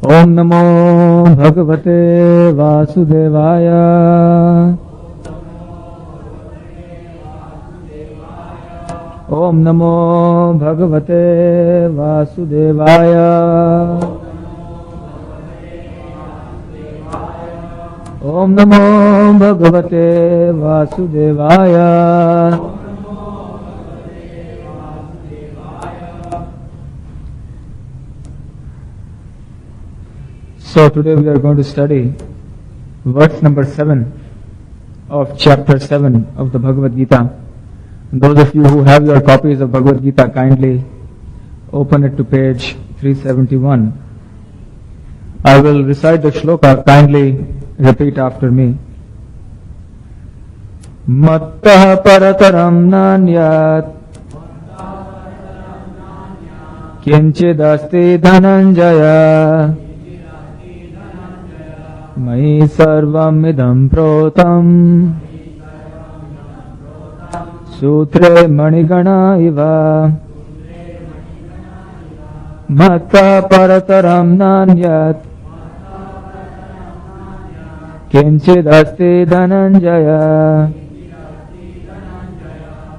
Om Namo Bhagavate Vasudevaya. Om Namo Bhagavate Vasudevaya. Om Namo Bhagavate Vasudevaya. So today we are going to study verse number 7 of chapter 7 of the Bhagavad Gita. Those of you who have your copies of Bhagavad Gita, kindly open it to page 371. I will recite the shloka, kindly repeat after me. Mattah parataram nanyat kinchidasti dhananjaya Mai sarvam idam protam Sutre manigana iva Matta parataram nanyat Kinchid asti dhananjaya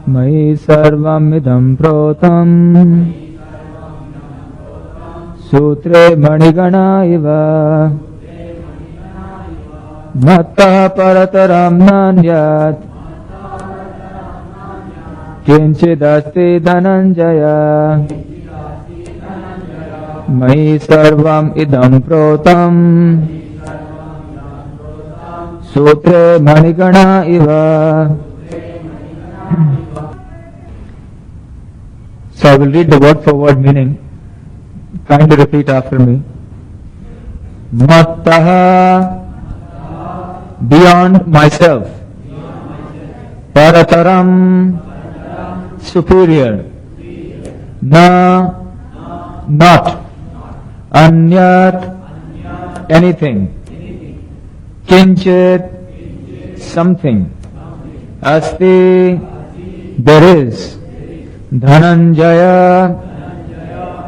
Mai sarvam idam protam Sutre manigana iva Matta parataram nanyat Kinchid asti dhananjaya Mai sarvam idam protam Sutre manigana iva. So I will read the word for word meaning. Kindly repeat after me. Mattaha, beyond myself. Parataram, superior. Na, not. Anyat, anything. Kinchit, something. Asti, there is. Dhananjaya,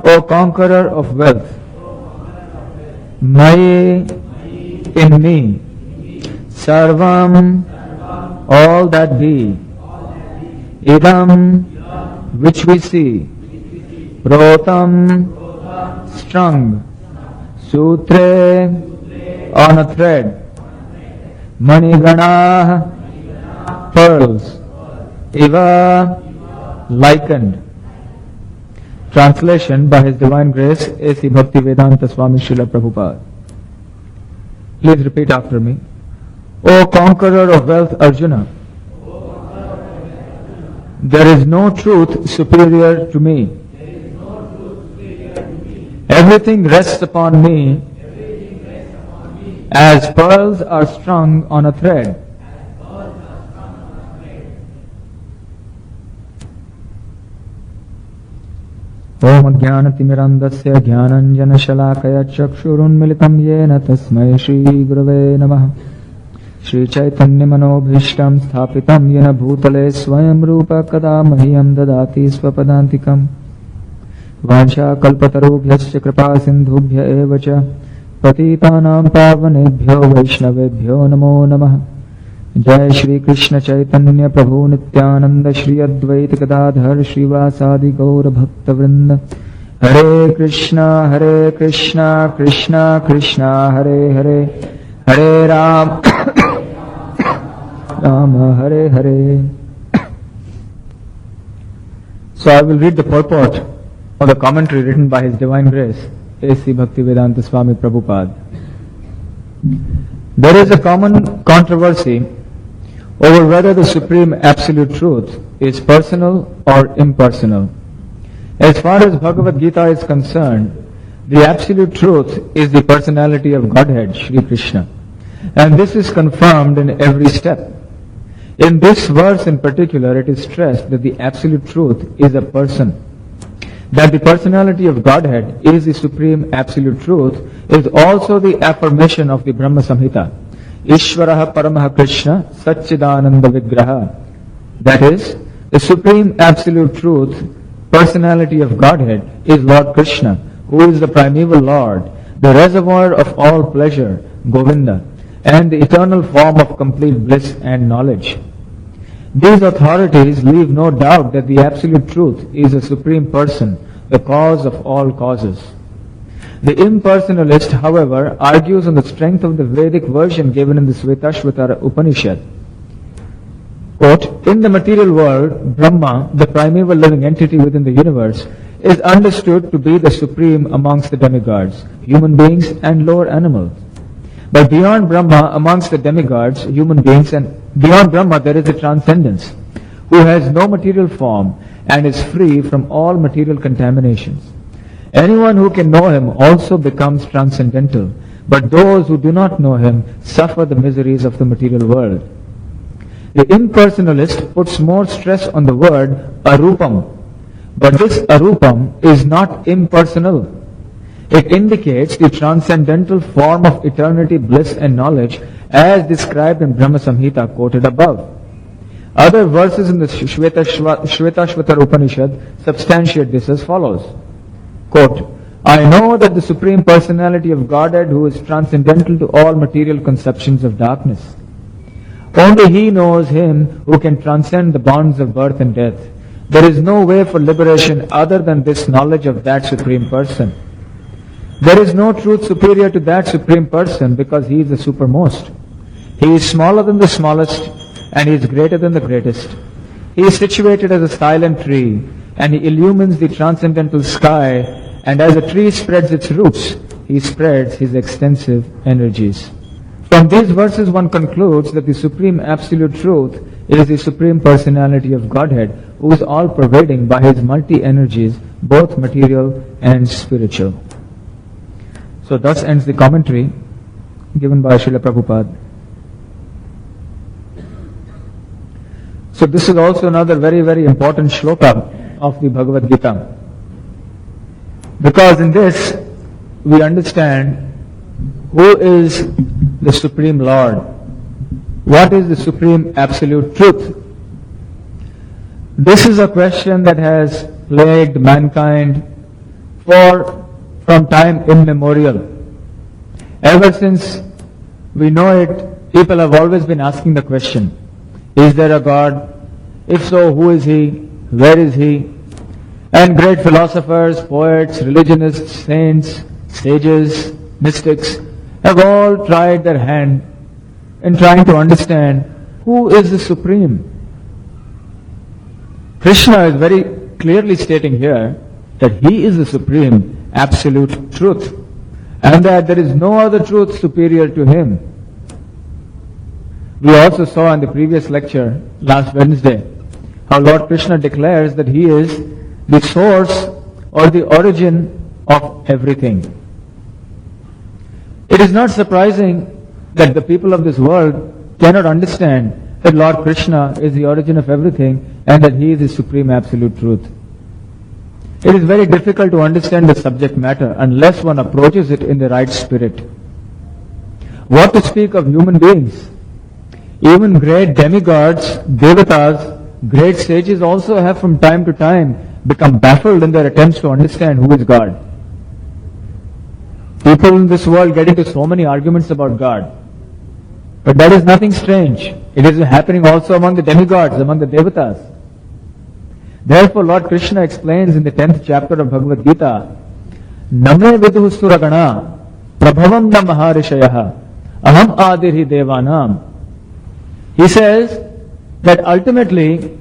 O conqueror of wealth. Mai, in me. Sarvam, all that be. Idam, which we see. Protam, strung. Sutre, on a thread. Manigana, pearls. Iva, likened. Translation by His Divine Grace A.C. Bhaktivedanta Swami Srila Prabhupada. Please repeat after me. O conqueror of wealth Arjuna, there is no truth superior to me. Everything rests upon me as pearls are strung on a thread. Om Jnanatimirandasya Jnananjana Shalakaya Chakshurunmilitam Yena Tasmai Shri Gurave Namah Shri Chaitanya Manobhishtam Sthapitam Yena Bhutale Swayam Rupa Kada Mahyam Dadati Swapadantikam Vansha Kalpatarubhyasya Kripa Sindhubhya Evacha Patitanam Pavanebhyo Vaishnavebhyo Namo Namah Jai Shri Krishna Chaitanya Prabhu Nityananda Shri Advaita Gadadhar Srivasadi Gaura Bhakta Vrinda Hare Krishna Krishna Krishna Hare Hare Hare Ram Rama Hare Hare. So I will read the purport of the commentary written by His Divine Grace A.C. Bhaktivedanta Swami Prabhupada. There is a common controversy over whether the Supreme Absolute Truth is personal or impersonal. As far as Bhagavad Gita is concerned, the Absolute Truth is the personality of Godhead, Shri Krishna. And this is confirmed in every step. In this verse in particular, it is stressed that the Absolute Truth is a person. That the personality of Godhead is the Supreme Absolute Truth is also the affirmation of the Brahma Samhita. Ishvaraha Paramaha Krishna Satchidananda Vigraha. That is, the Supreme Absolute Truth, personality of Godhead, is Lord Krishna, who is the primeval Lord, the reservoir of all pleasure, Govinda, and the eternal form of complete bliss and knowledge. These authorities leave no doubt that the Absolute Truth is a Supreme Person, the cause of all causes. The impersonalist, however, argues on the strength of the Vedic version given in the Shvetashvatara Upanishad. Quote, in the material world, Brahma, the primeval living entity within the universe, is understood to be the supreme amongst the demigods, human beings and lower animals. But beyond Brahma, amongst the demigods, human beings, and beyond Brahma there is a transcendence, who has no material form and is free from all material contaminations. Anyone who can know him also becomes transcendental, but those who do not know him suffer the miseries of the material world. The impersonalist puts more stress on the word arupam, but this arupam is not impersonal. It indicates the transcendental form of eternity, bliss and knowledge as described in Brahma Samhita quoted above. Other verses in the Shvetashvatara Upanishad substantiate this as follows. Quote, I know that the Supreme Personality of Godhead who is transcendental to all material conceptions of darkness. Only He knows Him who can transcend the bonds of birth and death. There is no way for liberation other than this knowledge of that Supreme Person. There is no truth superior to that Supreme Person because He is the supermost. He is smaller than the smallest and He is greater than the greatest. He is situated as a silent tree and He illumines the transcendental sky, and as a tree spreads its roots, He spreads His extensive energies. From these verses one concludes that the Supreme Absolute Truth is the Supreme Personality of Godhead who is all-pervading by His multi-energies, both material and spiritual. So thus ends the commentary given by Srila Prabhupada. So this is also another very, very important shloka of the Bhagavad Gita. Because in this we understand who is the Supreme Lord. What is the Supreme Absolute Truth? This is a question that has plagued mankind from time immemorial. Ever since we know it, people have always been asking the question, is there a God? If so, who is He? Where is He? And great philosophers, poets, religionists, saints, sages, mystics have all tried their hand in trying to understand who is the Supreme. Krishna is very clearly stating here that He is the Supreme Absolute Truth and that there is no other truth superior to Him. We also saw in the previous lecture last Wednesday how Lord Krishna declares that He is the source or the origin of everything. It is not surprising that the people of this world cannot understand that Lord Krishna is the origin of everything and that He is the Supreme Absolute Truth. It is very difficult to understand the subject matter unless one approaches it in the right spirit. What to speak of human beings? Even great demigods, devatas, great sages also have from time to time become baffled in their attempts to understand who is God. People in this world get into so many arguments about God. But that is nothing strange. It is happening also among the demigods, among the devatas. Therefore, Lord Krishna explains in the 10th chapter of Bhagavad Gita, Name viduh suragana prabhavam na maharishayaha aham adirhi devanam. He says that ultimately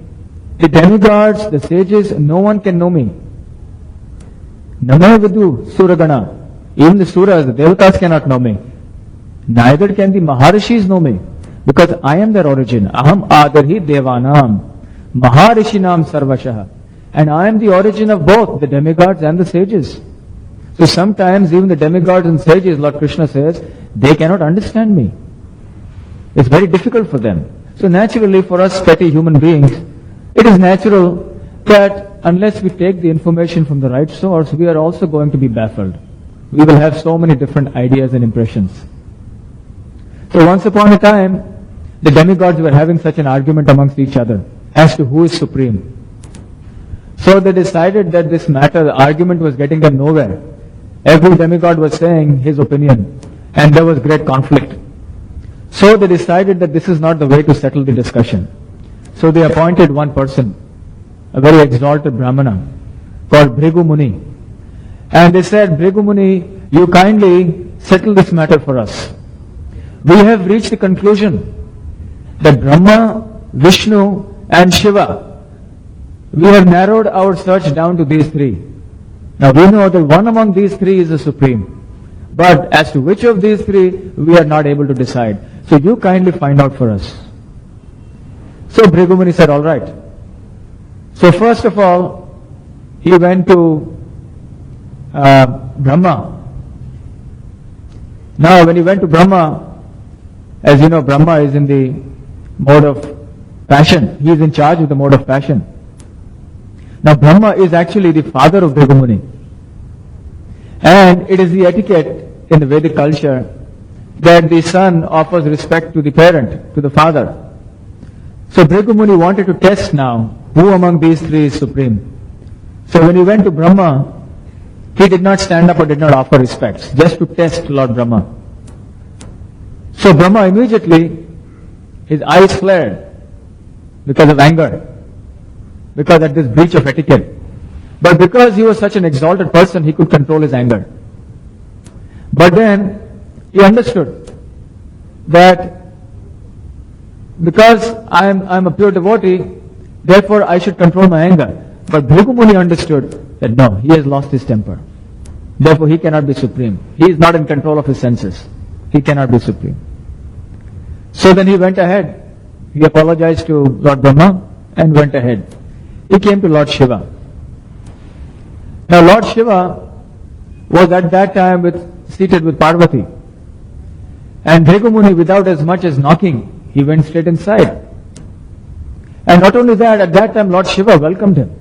the demigods, the sages, no one can know me. Name viduh suragana. Even the suras, the devatas cannot know me. Neither can the maharishis know me, because I am their origin. Aham adirhi devanam. Maharishinam sarvashaha. And I am the origin of both the demigods and the sages. So sometimes even the demigods and sages, Lord Krishna says, they cannot understand me. It's very difficult for them. So naturally for us petty human beings, it is natural that unless we take the information from the right source, we are also going to be baffled. We will have so many different ideas and impressions. So once upon a time, the demigods were having such an argument amongst each other as to who is supreme. So they decided that this matter, the argument was getting them nowhere. Every demigod was saying his opinion, and there was great conflict. So they decided that this is not the way to settle the discussion. So they appointed one person, a very exalted Brahmana, called Bhrigu Muni. And they said, Bhrigu Muni, you kindly settle this matter for us. We have reached the conclusion that Brahma, Vishnu and Shiva, we have narrowed our search down to these three. Now we know that one among these three is the Supreme. But as to which of these three, we are not able to decide. So you kindly find out for us. So Bhrigu Muni said, all right. So first of all, he went to Brahma. Now when he went to Brahma, as you know, Brahma is in the mode of passion. He is in charge of the mode of passion. Now Brahma is actually the father of Bhrigu Muni. And it is the etiquette in the Vedic culture that the son offers respect to the parent, to the father. So Bhrigu Muni wanted to test now who among these three is supreme. So when he went to Brahma, he did not stand up or did not offer respects, just to test Lord Brahma. So Brahma immediately, his eyes flared because of anger, because of this breach of etiquette. But because he was such an exalted person, he could control his anger. But then he understood that because I'm a pure devotee, therefore I should control my anger. But Bhrigu Muni understood that no, he has lost his temper. Therefore he cannot be supreme. He is not in control of his senses. He cannot be supreme. So then he went ahead. He apologized to Lord Brahma and went ahead. He came to Lord Shiva. Now Lord Shiva was at that time seated with Parvati. And Bhrigu Muni, without as much as knocking, he went straight inside. And not only that, at that time Lord Shiva welcomed him.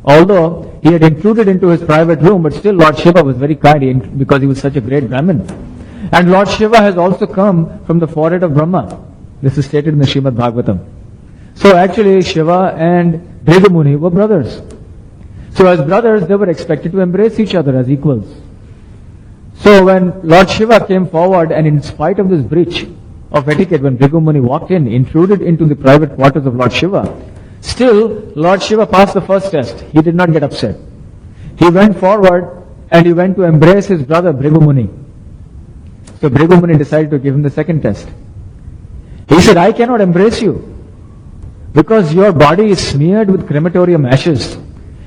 Although he had intruded into his private room, but still Lord Shiva was very kind because he was such a great Brahmin. And Lord Shiva has also come from the forehead of Brahma. This is stated in the Srimad Bhagavatam. So actually Shiva and Bhrigu Muni were brothers. So as brothers, they were expected to embrace each other as equals. So when Lord Shiva came forward, and in spite of this breach of etiquette, when Bhrigu Muni walked in, intruded into the private quarters of Lord Shiva, still Lord Shiva passed the first test. He did not get upset. He went forward and he went to embrace his brother Bhrigu Muni. So Bhrigu Muni decided to give him the second test. He said, I cannot embrace you because your body is smeared with crematorium ashes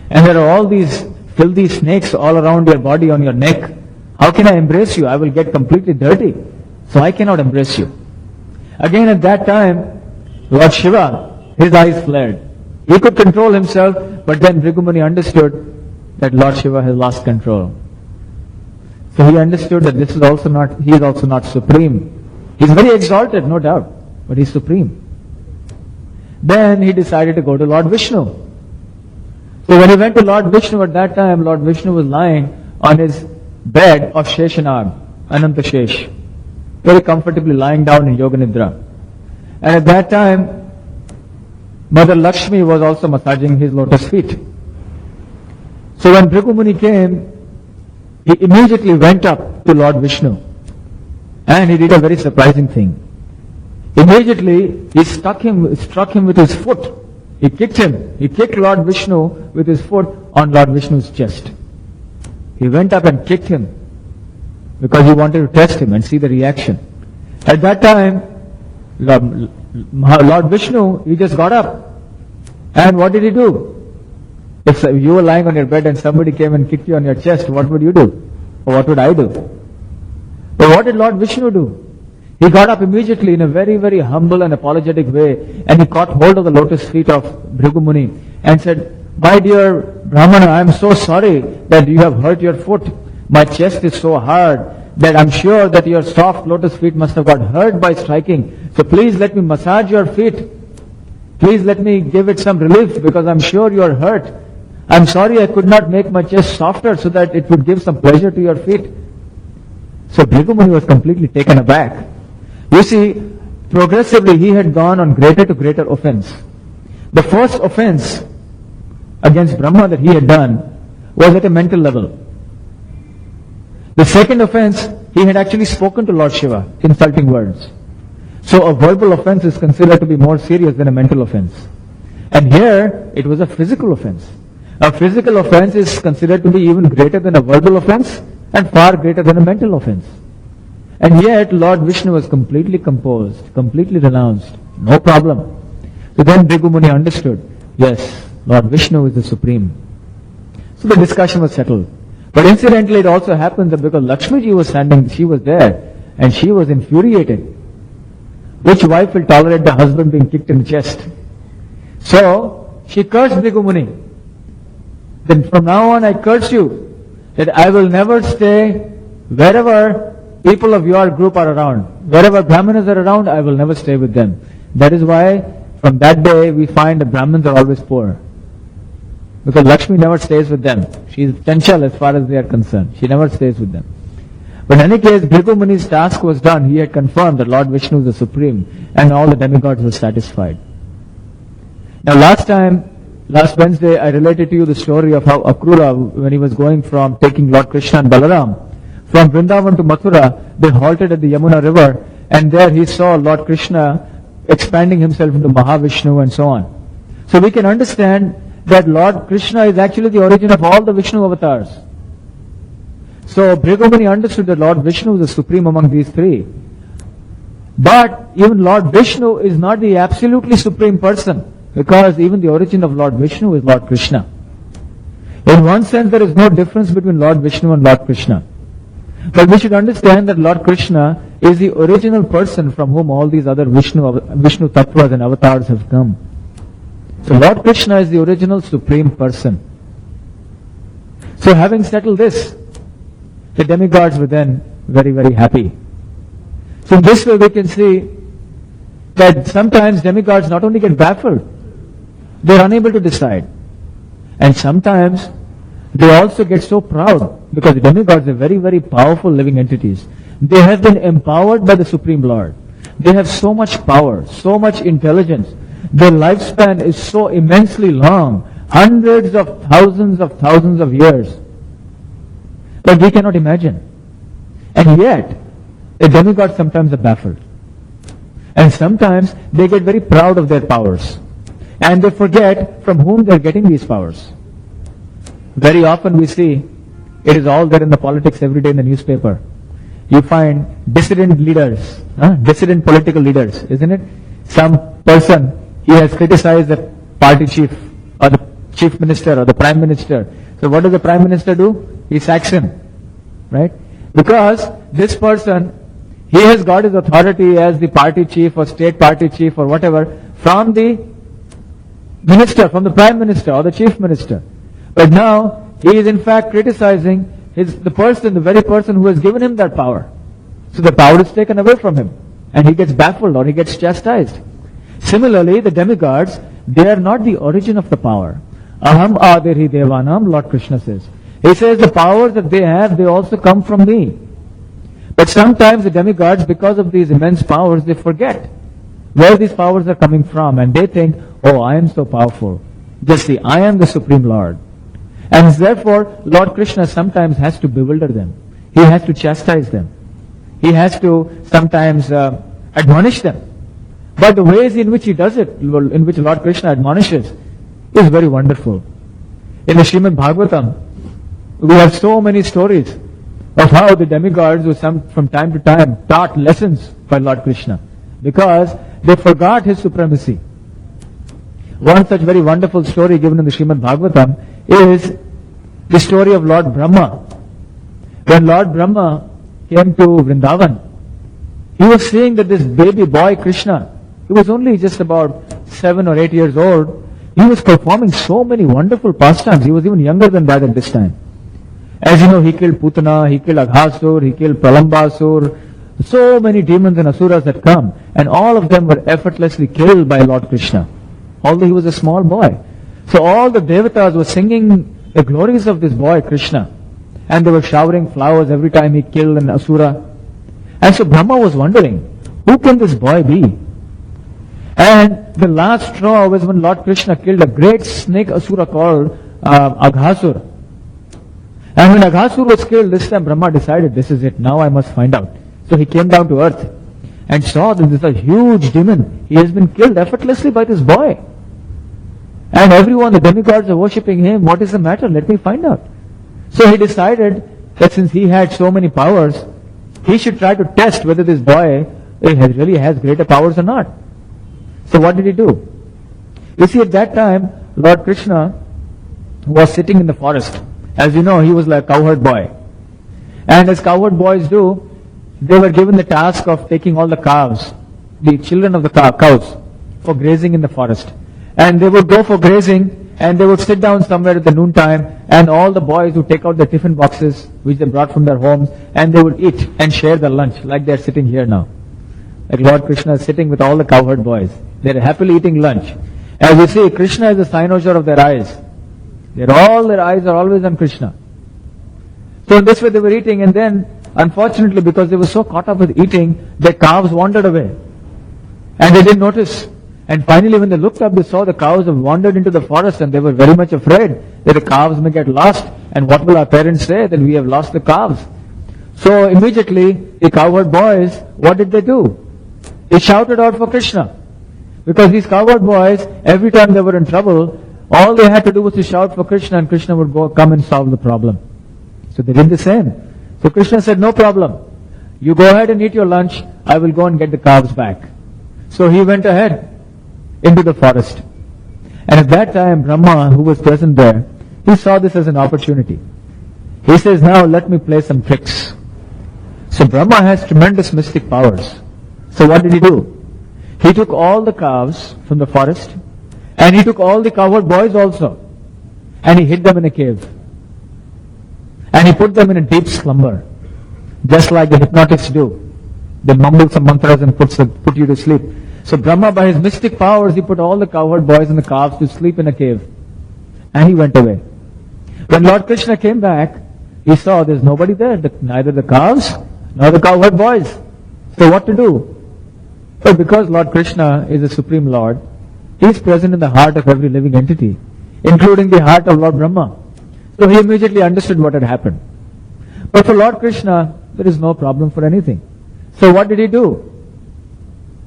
and there are all these filthy snakes all around your body, on your neck. How can I embrace you? I will get completely dirty. So I cannot embrace you. Again at that time, Lord Shiva, his eyes flared. He could control himself, but then Bhrigu Muni understood that Lord Shiva has lost control. So he understood that he is also not supreme. He is very exalted, no doubt, but he is supreme. Then he decided to go to Lord Vishnu. So when he went to Lord Vishnu, at that time, Lord Vishnu was lying on his bed of Sheshanag, Ananta Shesh, very comfortably lying down in Yoga Nidra. And at that time, Mother Lakshmi was also massaging his lotus feet. So when Bhrigu Muni came, he immediately went up to Lord Vishnu. And he did a very surprising thing. Immediately, he struck him with his foot. He kicked him. He kicked Lord Vishnu with his foot on Lord Vishnu's chest. He went up and kicked him because he wanted to test him and see the reaction. At that time, Lord Vishnu, he just got up. And what did he do? If you were lying on your bed and somebody came and kicked you on your chest, what would you do? Or what would I do? But what did Lord Vishnu do? He got up immediately in a very, very humble and apologetic way, and he caught hold of the lotus feet of Bhrigu Muni and said, my dear Brahmana, I am so sorry that you have hurt your foot. My chest is so hard that I am sure that your soft lotus feet must have got hurt by striking. So please let me massage your feet. Please let me give it some relief because I am sure you are hurt. I am sorry I could not make my chest softer so that it would give some pleasure to your feet. So Bhrigu Muni was completely taken aback. You see, progressively he had gone on greater to greater offense. The first offense against Brahma that he had done was at a mental level. The second offense, he had actually spoken to Lord Shiva, insulting words. So a verbal offense is considered to be more serious than a mental offense. And here, it was a physical offense. A physical offense is considered to be even greater than a verbal offense and far greater than a mental offense. And yet, Lord Vishnu was completely composed, completely renounced. No problem. So then Bhrigu Muni understood, yes, Lord Vishnu is the Supreme. So the discussion was settled. But incidentally, it also happened that because Lakshmi ji was standing, she was there, and she was infuriated. Which wife will tolerate the husband being kicked in the chest? So, she cursed Bhrigu Muni. Then from now on I curse you, that I will never stay wherever people of your group are around. Wherever Brahmanas are around, I will never stay with them. That is why from that day we find the Brahmins are always poor. Because Lakshmi never stays with them. She is potential as far as they are concerned. She never stays with them. But in any case, Bhrigu Muni's task was done. He had confirmed that Lord Vishnu is the Supreme and all the demigods were satisfied. Now last Wednesday, I related to you the story of how Akrura, when he was going from taking Lord Krishna and Balaram, from Vrindavan to Mathura, they halted at the Yamuna river and there he saw Lord Krishna expanding himself into Mahavishnu and so on. So we can understand that Lord Krishna is actually the origin of all the Vishnu avatars. So Bhrigu Muni understood that Lord Vishnu is the supreme among these three. But even Lord Vishnu is not the absolutely supreme person, because even the origin of Lord Vishnu is Lord Krishna. In one sense, there is no difference between Lord Vishnu and Lord Krishna. But we should understand that Lord Krishna is the original person from whom all these other Vishnu tattvas and avatars have come. So Lord Krishna is the original supreme person. So having settled this, the demigods were then very, very happy. So in this way we can see that sometimes demigods not only get baffled, they are unable to decide. And sometimes they also get so proud, because the demigods are very, very powerful living entities. They have been empowered by the Supreme Lord. They have so much power, so much intelligence. Their lifespan is so immensely long, hundreds of thousands of years, that we cannot imagine. And yet, the demigods sometimes are baffled. And sometimes they get very proud of their powers. And they forget from whom they are getting these powers. Very often we see, it is all there in the politics every day in the newspaper. You find dissident leaders, dissident political leaders, isn't it? Some person, he has criticized the party chief, or the chief minister, or the prime minister. So what does the prime minister do? He sacks him, right? Because this person, he has got his authority as the party chief or state party chief or whatever from the minister, from the prime minister or the chief minister. But now he is in fact criticizing the very person who has given him that power. So the power is taken away from him and he gets baffled or he gets chastised. Similarly, the demigods, they are not the origin of the power. Aham adirhi devanam, Lord Krishna says. He says the powers that they have, they also come from me. But sometimes the demigods, because of these immense powers, they forget where these powers are coming from, and they think, oh, I am so powerful. Just see, I am the Supreme Lord. And therefore, Lord Krishna sometimes has to bewilder them. He has to chastise them. He has to sometimes admonish them. But the ways in which he does it, in which Lord Krishna admonishes, is very wonderful. In the Srimad Bhagavatam, we have so many stories of how the demigods were from time to time taught lessons by Lord Krishna, because they forgot his supremacy. One such very wonderful story given in the Srimad Bhagavatam is the story of Lord Brahma. When Lord Brahma came to Vrindavan, he was seeing that this baby boy Krishna, he was only just about 7 or 8 years old, he was performing so many wonderful pastimes. He was even younger than that at this time. As you know, he killed Putana, he killed Aghasur, he killed Pralambasur, so many demons and asuras had come, and all of them were effortlessly killed by Lord Krishna, although he was a small boy. So all the devatas were singing the glories of this boy Krishna, and they were showering flowers every time he killed an asura. And so Brahma was wondering, who can this boy be? And the last straw was when Lord Krishna killed a great snake asura called Aghasur. And when Aghasur was killed, this time Brahma decided, this is it, now I must find out. So he came down to earth and saw that this is a huge demon. He has been killed effortlessly by this boy. And everyone, the demigods are worshipping him. What is the matter? Let me find out. So he decided that since he had so many powers, he should try to test whether this boy really has greater powers or not. So what did he do? You see, at that time, Lord Krishna was sitting in the forest. As you know, he was like a cowherd boy. And as cowherd boys do, they were given the task of taking all the calves, the children of the cows, for grazing in the forest. And they would go for grazing, and they would sit down somewhere at the noontime, and all the boys would take out their tiffin boxes, which they brought from their homes, and they would eat and share their lunch, like they're sitting here now. Like Lord Krishna is sitting with all the cowherd boys. They're happily eating lunch. As you see, Krishna is the cynosure of their eyes. Their eyes are always on Krishna. So in this way they were eating, and then, unfortunately, because they were so caught up with eating, their calves wandered away. And they didn't notice. And finally, when they looked up, they saw the cows have wandered into the forest, and they were very much afraid that the calves may get lost. And what will our parents say? That we have lost the calves. So immediately, the cowherd boys, what did they do? They shouted out for Krishna. Because these cowherd boys, every time they were in trouble, all they had to do was to shout for Krishna, and Krishna would come and solve the problem. So they did the same. So Krishna said, no problem. You go ahead and eat your lunch. I will go and get the calves back. So he went ahead into the forest. And at that time, Brahma, who was present there, he saw this as an opportunity. He says, now let me play some tricks. So Brahma has tremendous mystic powers. So what did he do? He took all the calves from the forest, and he took all the cowherd boys also, and he hid them in a cave. And he put them in a deep slumber, just like the hypnotics do. They mumble some mantras and put you to sleep. So Brahma, by his mystic powers, he put all the cowherd boys and the calves to sleep in a cave. And he went away. When Lord Krishna came back, he saw there's nobody there, neither the calves nor the cowherd boys. So what to do? But because Lord Krishna is the Supreme Lord, he is present in the heart of every living entity, including the heart of Lord Brahma. So he immediately understood what had happened. But for Lord Krishna, there is no problem for anything. So what did he do?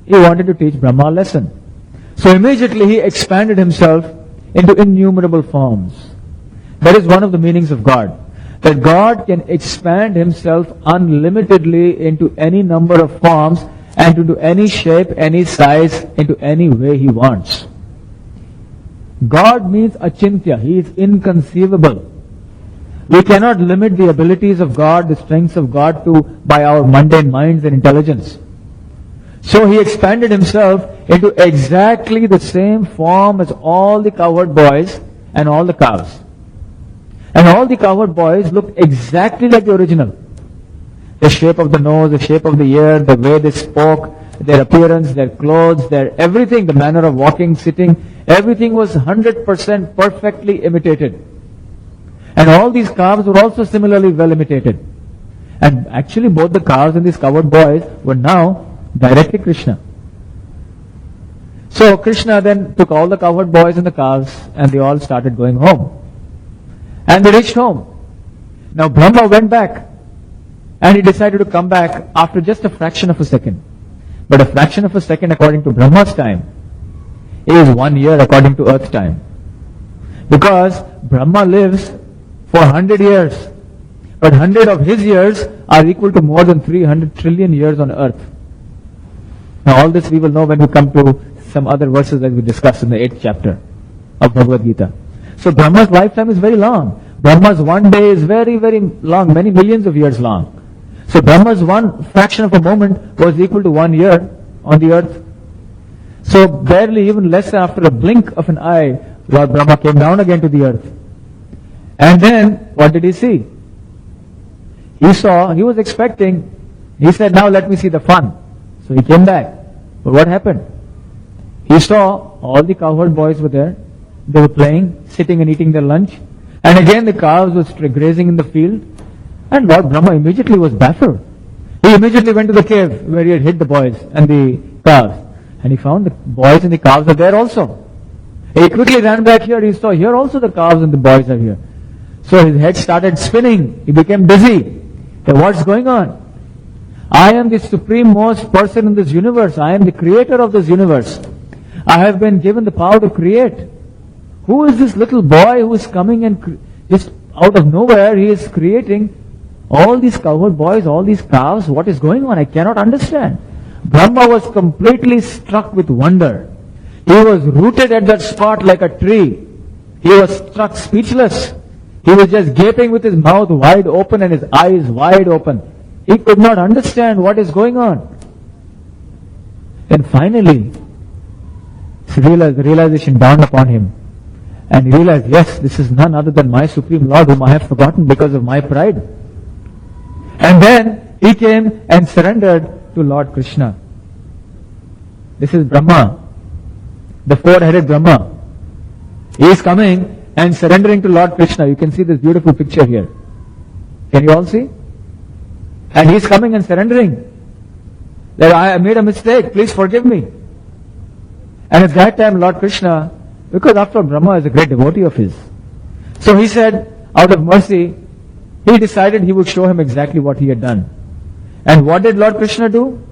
He wanted to teach Brahma a lesson. So immediately he expanded himself into innumerable forms. That is one of the meanings of God. That God can expand himself unlimitedly into any number of forms and to do any shape, any size, into any way he wants. God means achintya. He is inconceivable. We cannot limit the abilities of God, the strengths of God by our mundane minds and intelligence. So he expanded himself into exactly the same form as all the cowherd boys and all the cows. And all the cowherd boys looked exactly like the original. The shape of the nose, the shape of the ear, the way they spoke, their appearance, their clothes, their everything, the manner of walking, sitting, everything was 100% perfectly imitated. And all these calves were also similarly well imitated. And actually both the calves and these cowherd boys were now directly Krishna. So Krishna then took all the cowherd boys and the calves, and they all started going home. And they reached home. Now Brahma went back, and he decided to come back after just a fraction of a second. But a fraction of a second according to Brahma's time is 1 year according to Earth time. Because Brahma lives for 100 years. But 100 of his years are equal to more than 300 trillion years on Earth. Now all this we will know when we come to some other verses that we discussed in the 8th chapter of Bhagavad Gita. So Brahma's lifetime is very long. Brahma's one day is very, very long, many millions of years long. So Brahma's one fraction of a moment was equal to 1 year on the earth. So barely, even less than after a blink of an eye, Lord Brahma came down again to the earth. And then, what did he see? He was expecting, he said, now let me see the fun. So he came back. But what happened? He saw all the cowherd boys were there. They were playing, sitting and eating their lunch. And again the cows were grazing in the field. And Lord Brahma immediately was baffled. He immediately went to the cave where he had hid the boys and the calves. And he found the boys and the calves are there also. He quickly ran back here. He saw here also the calves and the boys are here. So his head started spinning. He became dizzy. What's going on? I am the supreme most person in this universe. I am the creator of this universe. I have been given the power to create. Who is this little boy who is coming and just out of nowhere he is creating all these cowherd boys, all these calves? What is going on? I cannot understand. Brahma was completely struck with wonder. He was rooted at that spot like a tree. He was struck speechless. He was just gaping with his mouth wide open and his eyes wide open. He could not understand what is going on. And finally, the realization dawned upon him. And he realized, yes, this is none other than my Supreme Lord whom I have forgotten because of my pride. And then he came and surrendered to Lord Krishna. This is Brahma, the four-headed Brahma. He is coming and surrendering to Lord Krishna. You can see this beautiful picture here. Can you all see? And he is coming and surrendering. That I made a mistake, please forgive me. And at that time Lord Krishna, because after all Brahma is a great devotee of his, so he said, out of mercy, he decided he would show him exactly what he had done. And what did Lord Krishna do?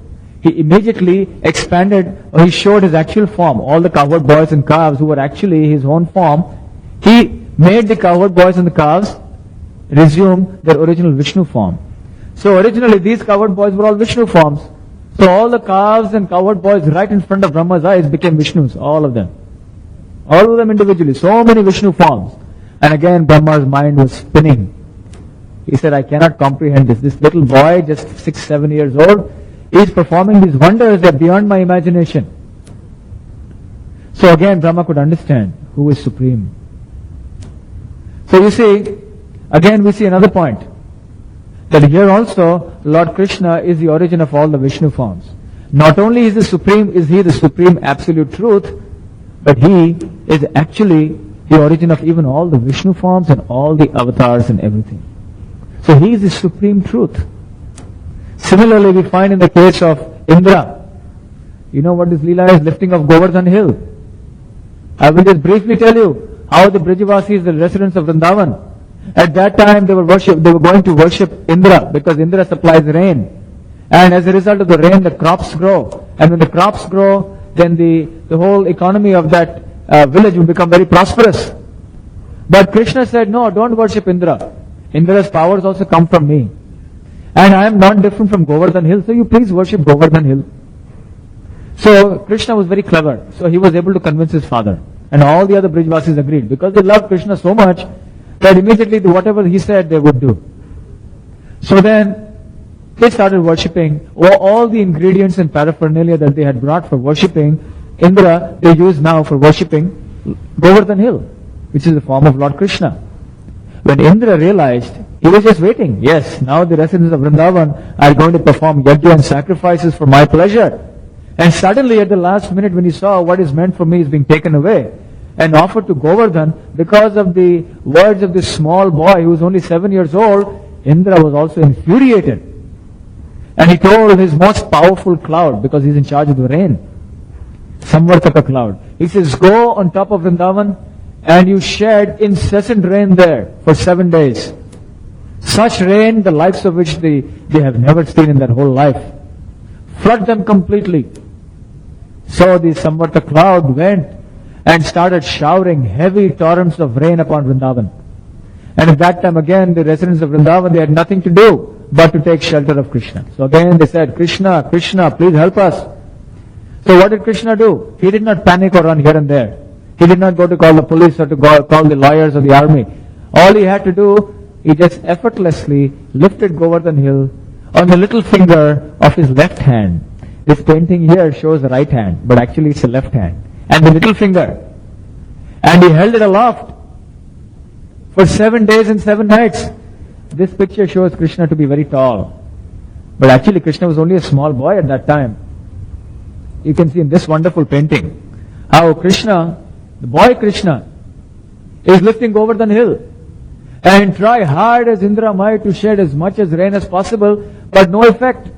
He immediately expanded, or he showed his actual form. All the cowherd boys and calves who were actually his own form, he made the cowherd boys and the calves resume their original Vishnu form. So originally these cowherd boys were all Vishnu forms. So all the calves and cowherd boys right in front of Brahma's eyes became Vishnus, all of them. All of them individually, so many Vishnu forms. And again Brahma's mind was spinning. He said, I cannot comprehend this. This little boy, just 6-7 years old, is performing these wonders that are beyond my imagination. So again Brahma could understand who is supreme. So you see, again we see another point. That here also, Lord Krishna is the origin of all the Vishnu forms. Not only is he the supreme absolute truth, but he is actually the origin of even all the Vishnu forms and all the avatars and everything. So he is the supreme truth. Similarly, we find in the case of Indra. You know what this Leela is? Lifting of Govardhan hill. I will just briefly tell you how the Brijavasis, the residents of Vrindavan, at that time they were going to worship Indra because Indra supplies rain. And as a result of the rain, the crops grow. And when the crops grow, then the whole economy of that village will become very prosperous. But Krishna said, no, don't worship Indra. Indra's powers also come from me. And I am not different from Govardhan hill, so you please worship Govardhan hill. So Krishna was very clever. So he was able to convince his father. And all the other Brijvasis agreed. Because they loved Krishna so much, that immediately whatever he said they would do. So then they started worshipping all the ingredients and paraphernalia that they had brought for worshipping Indra, they use now for worshipping Govardhan hill, which is the form of Lord Krishna. When Indra realized, he was just waiting. Yes, now the residents of Vrindavan are going to perform yajna and sacrifices for my pleasure. And suddenly at the last minute when he saw what is meant for me is being taken away, and offered to Govardhan because of the words of this small boy who was only 7 years old, Indra was also infuriated. And he told his most powerful cloud, because he's in charge of the rain, Samvartaka cloud. He says, go on top of Vrindavan and you shed incessant rain there for 7 days. Such rain, the likes of which they have never seen in their whole life. Flood them completely. So the Samvartaka cloud went and started showering heavy torrents of rain upon Vrindavan. And at that time again, the residents of Vrindavan, they had nothing to do but to take shelter of Krishna. So again they said, Krishna, Krishna, please help us. So what did Krishna do? He did not panic or run here and there. He did not go to call the police or to call the lawyers or the army. All he had to do, he just effortlessly lifted Govardhan hill on the little finger of his left hand. This painting here shows the right hand, but actually it's the left hand. And the little finger. And he held it aloft for 7 days and 7 nights. This picture shows Krishna to be very tall. But actually Krishna was only a small boy at that time. You can see in this wonderful painting how Krishna, the boy Krishna, is lifting Govardhan hill. And try hard as Indra might to shed as much as rain as possible, but no effect.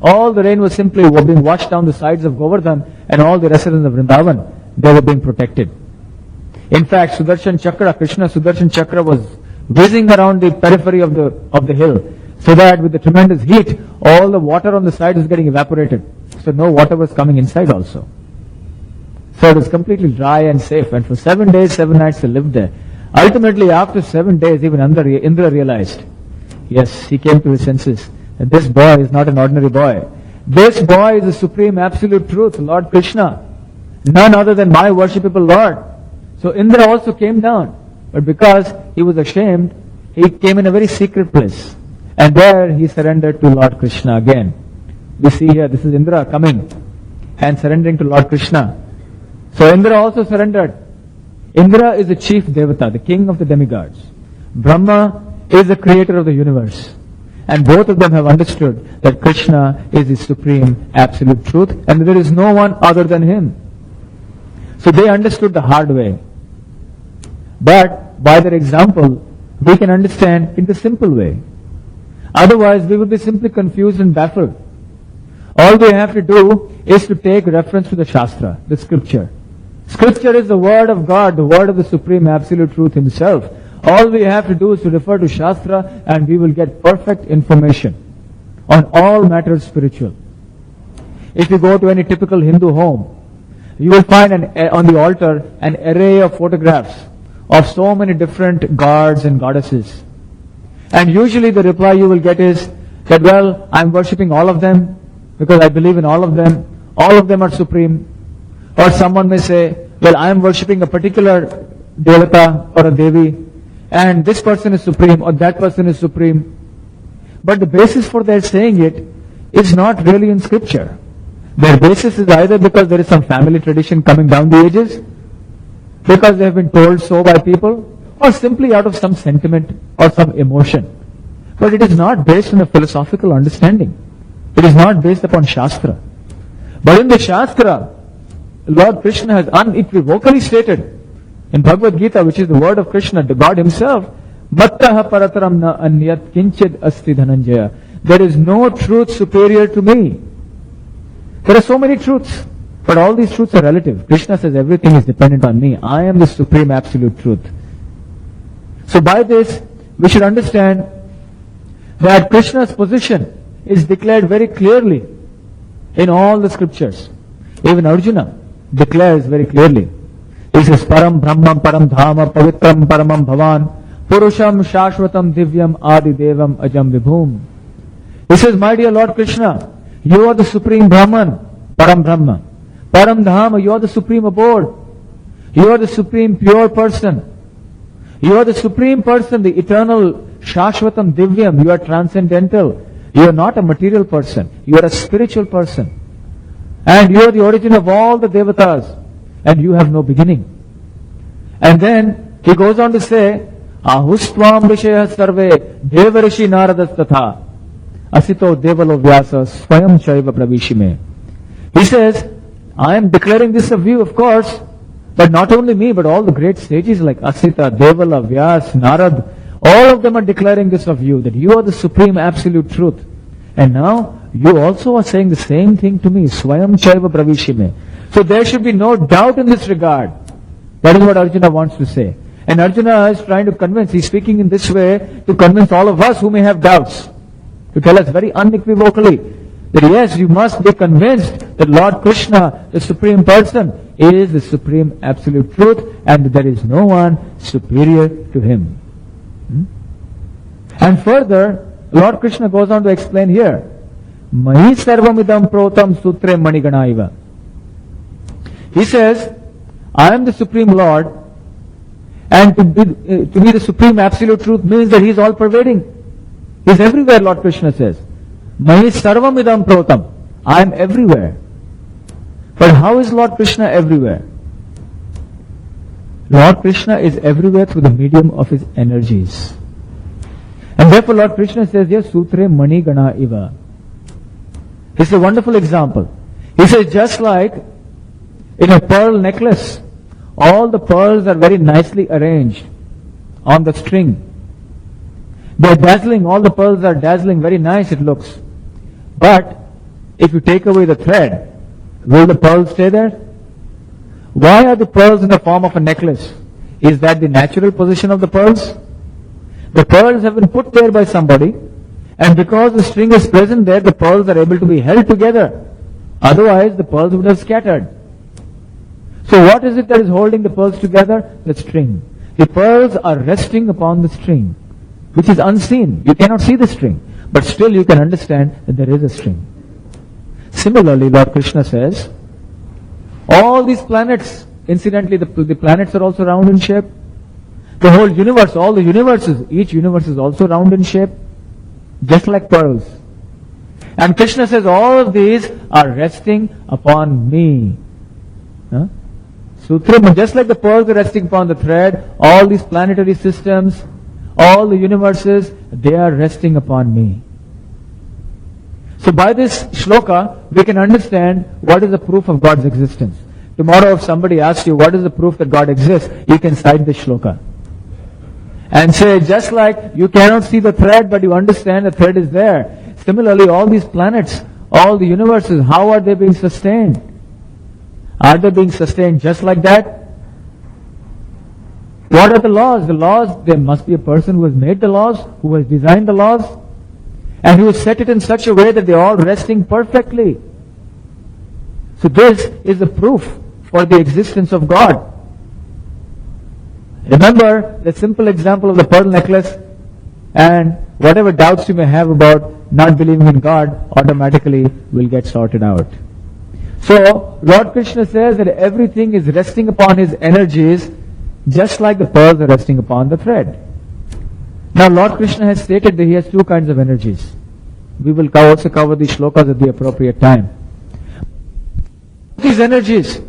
All the rain was simply being washed down the sides of Govardhan, and all the residents of Vrindavan, they were being protected. In fact, Sudarshan Chakra, Krishna's Sudarshan Chakra was whizzing around the periphery of the hill, so that with the tremendous heat, all the water on the side is getting evaporated. So no water was coming inside also. So it was completely dry and safe. And for 7 days, 7 nights they lived there. Ultimately, after 7 days, even Indra realized, yes, he came to his senses, that this boy is not an ordinary boy. This boy is the supreme absolute truth, Lord Krishna. None other than my worshipable Lord. So Indra also came down. But because he was ashamed, he came in a very secret place. And there he surrendered to Lord Krishna again. We see here, this is Indra coming and surrendering to Lord Krishna. So Indra also surrendered. Indra is the chief devata, the king of the demigods. Brahma is the creator of the universe. And both of them have understood that Krishna is the supreme absolute truth and there is no one other than him. So they understood the hard way. But by their example, we can understand in the simple way. Otherwise, we will be simply confused and baffled. All we have to do is to take reference to the Shastra, the scripture. Scripture is the word of God, the word of the supreme absolute truth himself. All we have to do is to refer to Shastra and we will get perfect information on all matters spiritual. If you go to any typical Hindu home, you will find on the altar an array of photographs of so many different gods and goddesses. And usually the reply you will get is that, well, I'm worshipping all of them because I believe in all of them. All of them are supreme. Or someone may say, well, I am worshipping a particular devata or a devi and this person is supreme or that person is supreme. But the basis for their saying it is not really in scripture. Their basis is either because there is some family tradition coming down the ages, because they have been told so by people, or simply out of some sentiment or some emotion. But it is not based on a philosophical understanding. It is not based upon Shastra. But in the Shastra, Lord Krishna has unequivocally stated in Bhagavad Gita, which is the word of Krishna, the God himself, Mattaha parataram na anyat kinchid asti dhananjaya. There is no truth superior to me. There are so many truths, but all these truths are relative. Krishna says everything is dependent on me. I am the supreme absolute truth. So by this, we should understand that Krishna's position is declared very clearly in all the scriptures. Even Arjuna declares very clearly. He says, Param Brahmam Param Dhama Pavitram Paramam Bhavan Purusham Shashvatam Divyam Adi Devam Ajam Vibhum. He says, my dear Lord Krishna, you are the supreme Brahman, Param Brahma. Param Dhama, you are the supreme abode. You are the supreme pure person. You are the supreme person, the eternal Shashvatam Divyam. You are transcendental. You are not a material person. You are a spiritual person. And you are the origin of all the devatas. And you have no beginning. And then he goes on to say, Ahustvam Rishaya Sarve Devarishi Naradas Tatha Asito Devalo Vyasa Swayam Shaiva Pravishime. He says, I am declaring this of you, of course, but not only me, but all the great sages like Asita, Devala, Vyas, Narad, all of them are declaring this of you, that you are the supreme absolute truth. And now, you also are saying the same thing to me, Swayam Shaiva Pravishime. So there should be no doubt in this regard. That is what Arjuna wants to say. And Arjuna is trying to convince, he's speaking in this way to convince all of us who may have doubts, to tell us very unequivocally that yes, you must be convinced that Lord Krishna, the Supreme Person, is the Supreme Absolute Truth and that there is no one superior to Him. And further, Lord Krishna goes on to explain here, Mahi sarvamidam protam sutre maniganaiva. He says, I am the Supreme Lord, and to be the Supreme Absolute Truth means that He is all-pervading. He is everywhere, Lord Krishna says. Mahi sarvamidam protam. I am everywhere. But how is Lord Krishna everywhere? Lord Krishna is everywhere through the medium of His energies. And therefore Lord Krishna says, yes, sutre mani gana iva. It's a wonderful example. He says, just like in a pearl necklace, all the pearls are very nicely arranged on the string. They're dazzling, all the pearls are dazzling, very nice it looks. But if you take away the thread, will the pearls stay there? Why are the pearls in the form of a necklace? Is that the natural position of the pearls? The pearls have been put there by somebody, and because the string is present there, the pearls are able to be held together. Otherwise, the pearls would have scattered. So what is it that is holding the pearls together? The string. The pearls are resting upon the string, which is unseen. You cannot see the string, but still you can understand that there is a string. Similarly, Lord Krishna says, all these planets, incidentally, the planets are also round in shape. The whole universe, all the universes, each universe is also round in shape, just like pearls. And Krishna says, all of these are resting upon me. Sutra, just like the pearls are resting upon the thread, all these planetary systems, all the universes, they are resting upon me. So by this shloka, we can understand what is the proof of God's existence. Tomorrow if somebody asks you, what is the proof that God exists? You can cite this shloka. And say, just like you cannot see the thread, but you understand the thread is there. Similarly, all these planets, all the universes, how are they being sustained? Are they being sustained just like that? What are the laws? The laws, there must be a person who has made the laws, who has designed the laws, and who has set it in such a way that they are all resting perfectly. So this is the proof for the existence of God. Remember the simple example of the pearl necklace, and whatever doubts you may have about not believing in God automatically will get sorted out. So, Lord Krishna says that everything is resting upon His energies just like the pearls are resting upon the thread. Now, Lord Krishna has stated that He has two kinds of energies. We will also cover these shlokas at the appropriate time. These energies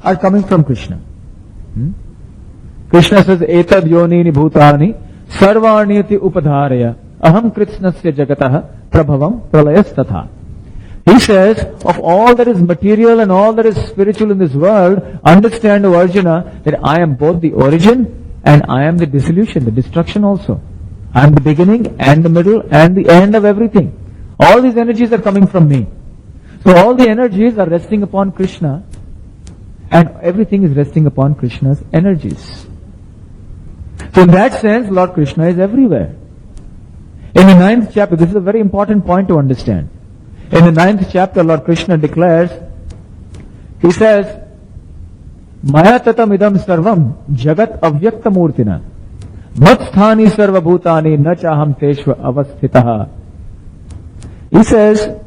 are coming from Krishna. Krishna says, Etad yonini bhutani sarvaniti upadharaya aham kritsnasya jagatah prabhavam pralayas tatha. He says, of all that is material and all that is spiritual in this world, understand, O Arjuna, that I am both the origin and I am the dissolution, the destruction also. I am the beginning and the middle and the end of everything. All these energies are coming from me. So all the energies are resting upon Krishna, and everything is resting upon Krishna's energies. So in that sense, Lord Krishna is everywhere. In the 9th chapter, this is a very important point to understand. In the 9th chapter, Lord Krishna declares, He says, Maya tatam idam sarvam jagat avyakta murtina bhatsthani sarva bhutani na chaham teshva avasthitaha. He says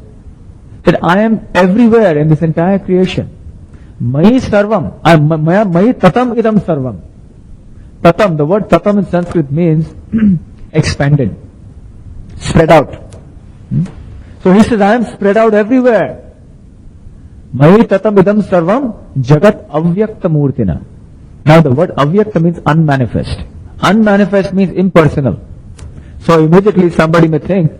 that I am everywhere in this entire creation. Mayi sarvam, mayi tatam idam sarvam. Tatam, the word tatam in Sanskrit means expanded, spread out. So he says, I am spread out everywhere. Mayi tatam idam sarvam jagat avyakta murtina. Now the word avyakta means unmanifest. Unmanifest means impersonal. So immediately somebody may think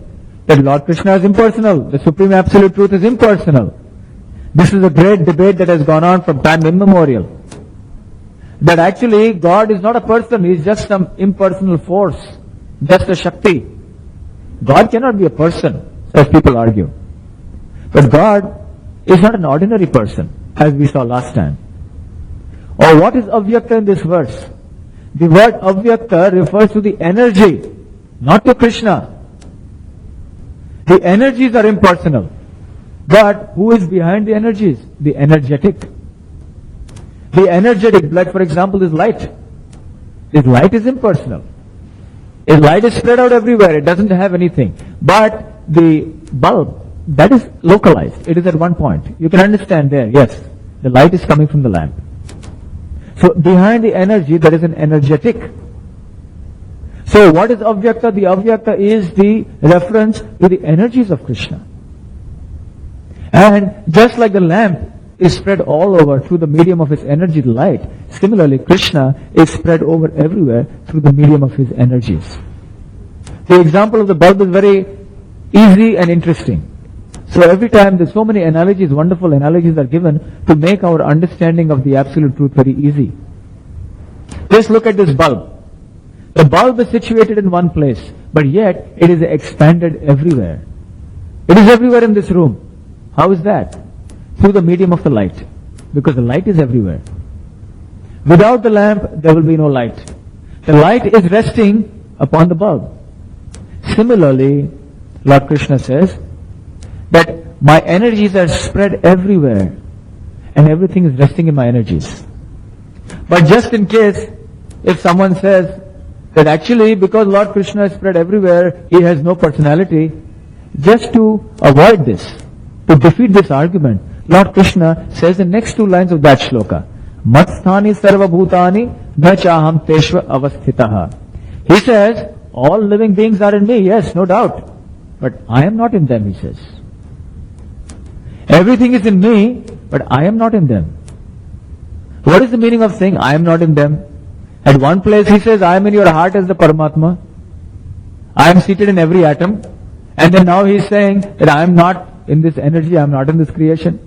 that Lord Krishna is impersonal. The Supreme Absolute Truth is impersonal. This is a great debate that has gone on from time immemorial. That actually God is not a person, He is just some impersonal force, just a Shakti. God cannot be a person, as people argue. But God is not an ordinary person, as we saw last time. Or what is avyakta in this verse? The word avyakta refers to the energy, not to Krishna. The energies are impersonal. But who is behind the energies? The energetic. The energetic, like for example, is light. This light is impersonal. Its light is spread out everywhere. It doesn't have anything. But the bulb, that is localized. It is at one point. You can understand there, yes, the light is coming from the lamp. So behind the energy, there is an energetic. So what is avyakta? The avyakta is the reference to the energies of Krishna. And just like the lamp is spread all over through the medium of its energy, the light, similarly Krishna is spread over everywhere through the medium of His energies. The example of the bulb is very easy and interesting. So every time there's so many analogies, wonderful analogies are given to make our understanding of the Absolute Truth very easy. Just look at this bulb. The bulb is situated in one place, but yet it is expanded everywhere. It is everywhere in this room. How is that? Through the medium of the light. Because the light is everywhere. Without the lamp, there will be no light. The light is resting upon the bulb. Similarly, Lord Krishna says that my energies are spread everywhere and everything is resting in my energies. But just in case, if someone says that actually because Lord Krishna is spread everywhere, he has no personality, just to avoid this, to defeat this argument, Lord Krishna says the next two lines of that shloka, Matsthani sarva bhutani na chaham teshva avasthitaha. He says, all living beings are in me, yes, no doubt. But I am not in them, he says. Everything is in me, but I am not in them. What is the meaning of saying I am not in them? At one place he says, I am in your heart as the Paramatma. I am seated in every atom. And then now he is saying that I am not in this energy, I am not in this creation.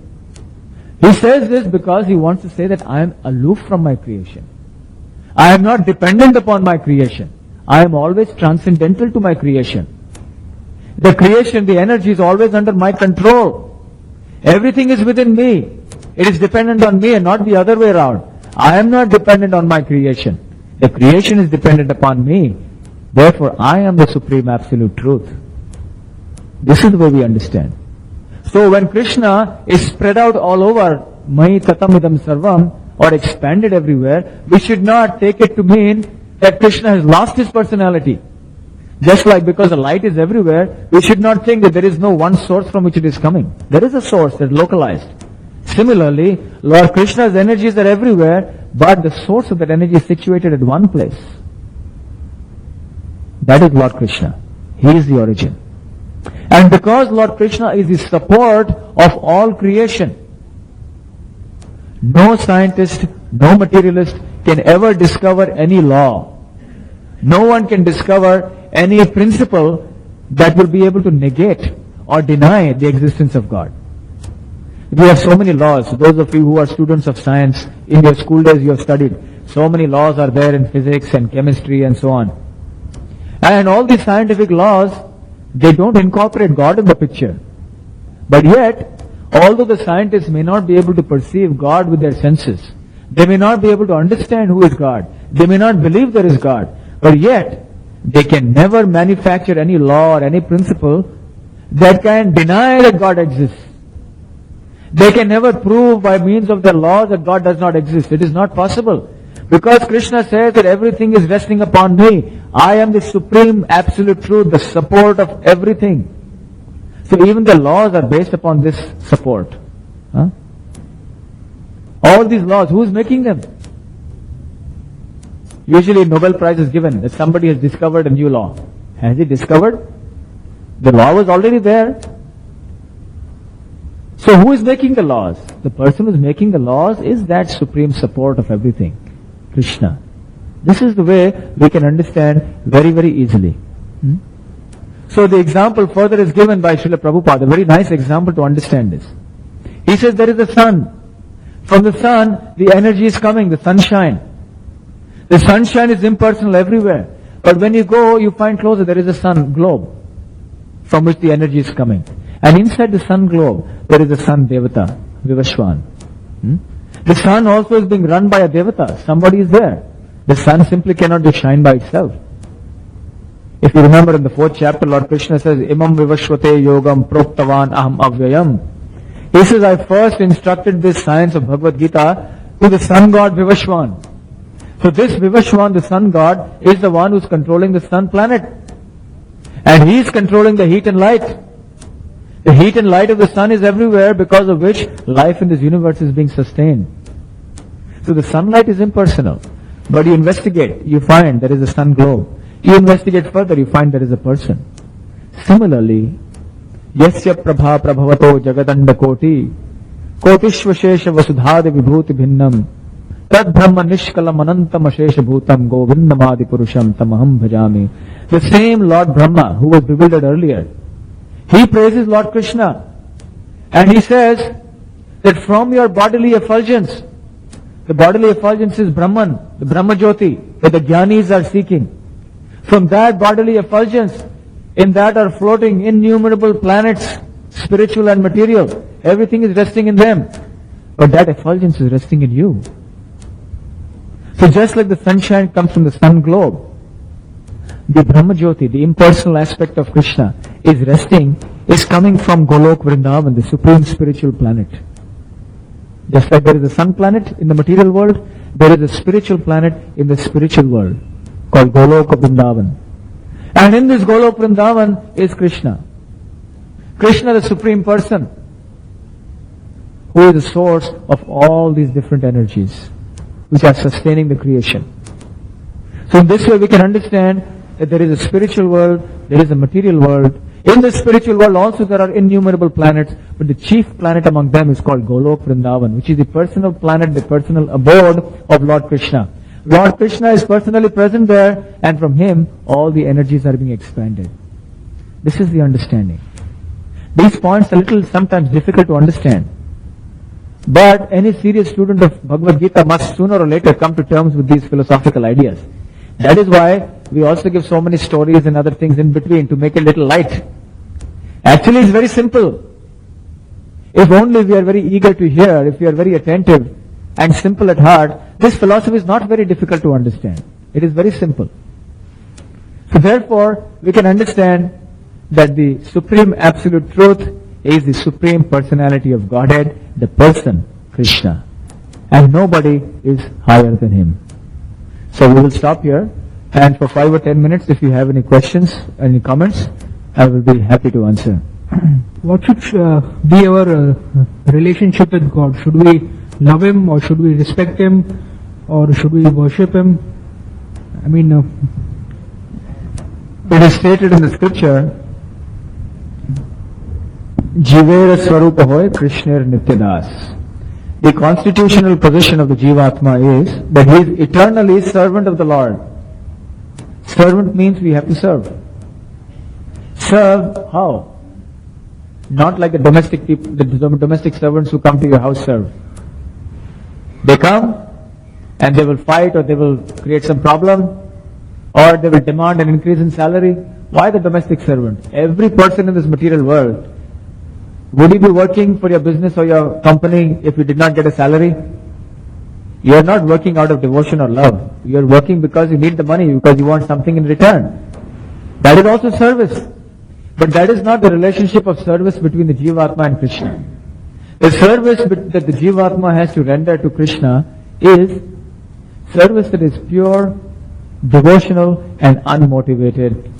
He says this because he wants to say that I am aloof from my creation. I am not dependent upon my creation. I am always transcendental to my creation. The creation, the energy is always under my control. Everything is within me. It is dependent on me and not the other way around. I am not dependent on my creation. The creation is dependent upon me. Therefore, I am the Supreme Absolute Truth. This is the way we understand. So when Krishna is spread out all over, Mai Tatamidam Sarvam, or expanded everywhere, we should not take it to mean that Krishna has lost his personality. Just like because the light is everywhere, we should not think that there is no one source from which it is coming. There is a source that is localized. Similarly, Lord Krishna's energies are everywhere, but the source of that energy is situated at one place. That is Lord Krishna. He is the origin. And because Lord Krishna is the support of all creation, no scientist, no materialist can ever discover any law. No one can discover any principle that will be able to negate or deny the existence of God. We have so many laws. Those of you who are students of science, in your school days you have studied. So many laws are there in physics and chemistry and so on. And all these scientific laws, they don't incorporate God in the picture. But yet, although the scientists may not be able to perceive God with their senses, they may not be able to understand who is God, they may not believe there is God, but yet, they can never manufacture any law or any principle that can deny that God exists. They can never prove by means of their laws that God does not exist. It is not possible. Because Krishna says that everything is resting upon me. I am the Supreme Absolute Truth, the support of everything. So even the laws are based upon this support. Huh? All these laws, who is making them? Usually Nobel Prize is given that somebody has discovered a new law. Has he discovered? The law was already there. So who is making the laws? The person who is making the laws is that supreme support of everything, Krishna. This is the way we can understand very, very easily. So the example further is given by Srila Prabhupada, a very nice example to understand this. He says there is a sun. From the sun, the energy is coming, the sunshine. The sunshine is impersonal everywhere. But when you go, you find closer, there is a sun globe from which the energy is coming. And inside the sun globe, there is a sun devata, Vivashwan. The sun also is being run by a devata. Somebody is there. The sun simply cannot just shine by itself. If you remember in the 4th chapter, Lord Krishna says, Imam Vivashvate Yogam Proktavan Aham Avyayam. He says, I first instructed this science of Bhagavad Gita to the sun god Vivashwan. So this Vivashwan, the sun god, is the one who is controlling the sun planet. And he is controlling the heat and light. The heat and light of the sun is everywhere, because of which life in this universe is being sustained. So the sunlight is impersonal. But you investigate, you find there is a sun globe. You investigate further, you find there is a person. Similarly, Yasya Prabha Prabhavato Jagadanda Koti Kotishvashesha Vasudhadi Vibhuti Bhinnam Tad Brahma Nishkalam Anantam Ashesha Bhutam Govindamadi Purusham Tamaham Bhajami. The same Lord Brahma who was bewildered earlier, he praises Lord Krishna. And he says that from your bodily effulgence, the bodily effulgence is Brahman, the Brahma Jyoti that the Jnanis are seeking. From that bodily effulgence, in that are floating innumerable planets, spiritual and material. Everything is resting in them. But that effulgence is resting in you. So just like the sunshine comes from the sun globe, the Brahmajyoti, the impersonal aspect of Krishna, is coming from Golok Vrindavan, the supreme spiritual planet. Just like there is a sun planet in the material world, there is a spiritual planet in the spiritual world called Golok Vrindavan. And in this Golok Vrindavan is Krishna. Krishna, the supreme person, who is the source of all these different energies which are sustaining the creation. So in this way we can understand that there is a spiritual world, there is a material world. In the spiritual world also there are innumerable planets, but the chief planet among them is called Golok Vrindavan, which is the personal planet, the personal abode of Lord Krishna. Lord Krishna is personally present there, and from him all the energies are being expanded. This is the understanding. These points are sometimes difficult to understand. But any serious student of Bhagavad Gita must sooner or later come to terms with these philosophical ideas. That is why we also give so many stories and other things in between to make it a little light. Actually, it's very simple. If only we are very eager to hear, if we are very attentive and simple at heart, this philosophy is not very difficult to understand. It is very simple. So therefore, we can understand that the supreme absolute truth is the supreme personality of Godhead, the person, Krishna. And nobody is higher than him. So we will stop here, and for 5 or 10 minutes, if you have any questions, any comments, I will be happy to answer. What should be our relationship with God? Should we love Him, or should we respect Him, or should we worship Him? I mean, it is stated in the scripture, Jivera Swarupa Hoy Krishner Nityadas. The constitutional position of the Jivatma is that he is eternally servant of the Lord. Servant means we have to serve. Serve how? Not like the domestic servants who come to your house serve. They come and they will fight, or they will create some problem, or they will demand an increase in salary. Why the domestic servant? Every person in this material world, would you be working for your business or your company if you did not get a salary? You are not working out of devotion or love. You are working because you need the money, because you want something in return. That is also service. But that is not the relationship of service between the Jivatma and Krishna. The service that the Jivatma has to render to Krishna is service that is pure, devotional and unmotivated.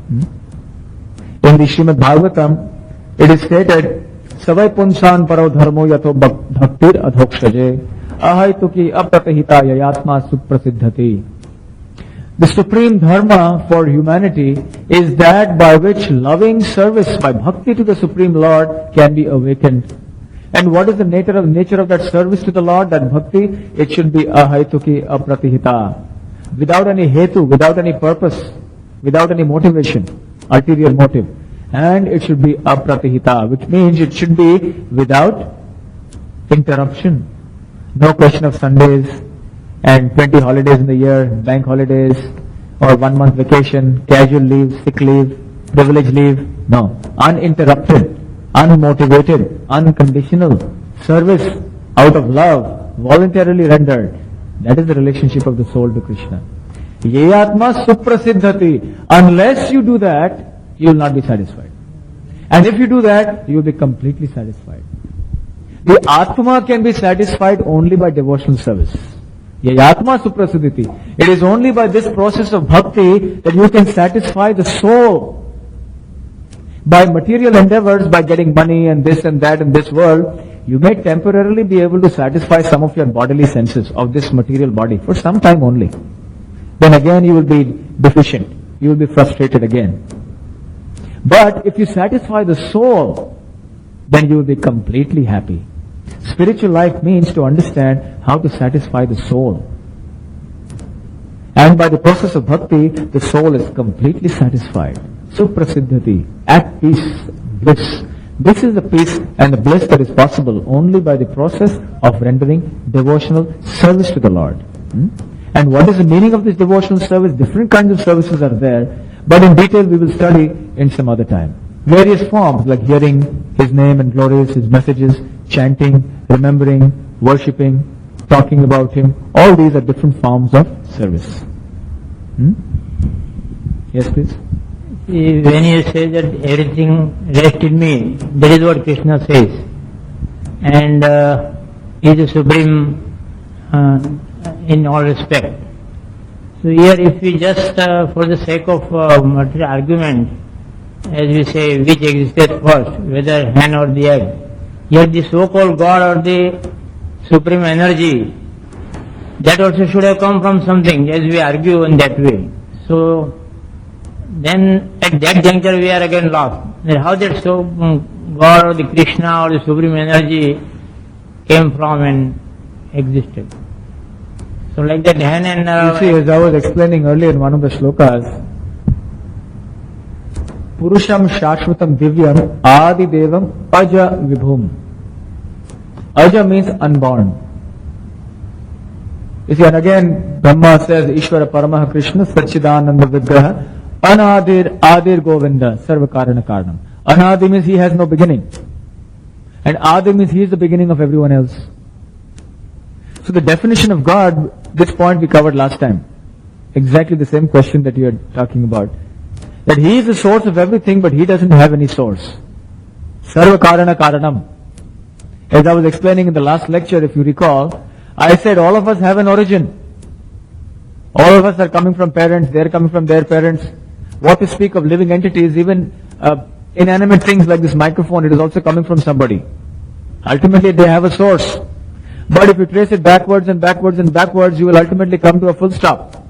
In the Srimad Bhagavatam, it is stated, Savai punsan paro dharmo yato bhaktir adhokshaje ahaituki apratahita yayatma suprasiddhati. The supreme dharma for humanity is that by which loving service by bhakti to the Supreme Lord can be awakened. And what is the nature of that service to the Lord, that bhakti? It should be ahaituki apratihita. Without any hetu, without any purpose, without any motivation, ulterior motive. And it should be apratihita, which means it should be without interruption. No question of Sundays and 20 holidays in the year, bank holidays, or 1 month vacation, casual leave, sick leave, privilege leave. No. Uninterrupted, unmotivated, unconditional service out of love, voluntarily rendered. That is the relationship of the soul to Krishna. Yayatma suprasiddhati. Unless you do that, you will not be satisfied. And if you do that, you will be completely satisfied. The Atma can be satisfied only by devotional service. Yayatma suprasiddhati. It is only by this process of bhakti that you can satisfy the soul. By material endeavors, by getting money and this and that in this world, you may temporarily be able to satisfy some of your bodily senses of this material body for some time only. Then again you will be deficient. You will be frustrated again. But if you satisfy the soul, then you will be completely happy. Spiritual life means to understand how to satisfy the soul. And by the process of bhakti, the soul is completely satisfied. Suprasiddhati, at peace, bliss. This is the peace and the bliss that is possible only by the process of rendering devotional service to the Lord. And what is the meaning of this devotional service? Different kinds of services are there, but in detail we will study in some other time. Various forms like hearing His name and glories, His messages, chanting, remembering, worshipping, talking about Him. All these are different forms of service. Yes, please. When you say that everything rests in me, that is what Krishna says. And he is the supreme in all respect. So here if we just for the sake of material argument, as we say, which existed first, whether hen or the egg, yet the so-called God or the supreme energy, that also should have come from something, as we argue in that way. So then at that juncture we are again lost. Then how that God or the Krishna or the supreme energy came from and existed. So like that hen and... you see, as I was explaining earlier in one of the shlokas, Purusham Shashvatam Divyam Adi Devam Aja Vibhum. Aja means unborn. You see, and again Brahma says Ishvara Paramaha Krishna Sachidananda Vigraha Anadir Adir Govinda Sarva Karana Karanam. Anadi means he has no beginning. And Adi means he is the beginning of everyone else. So the definition of God, this point we covered last time. Exactly the same question that you are talking about. That he is the source of everything, but he doesn't have any source. Sarva Karana Karanam. As I was explaining in the last lecture, if you recall, I said all of us have an origin. All of us are coming from parents, they are coming from their parents. What to speak of living entities, even inanimate things like this microphone, it is also coming from somebody. Ultimately they have a source. But if you trace it backwards and backwards and backwards, you will ultimately come to a full stop.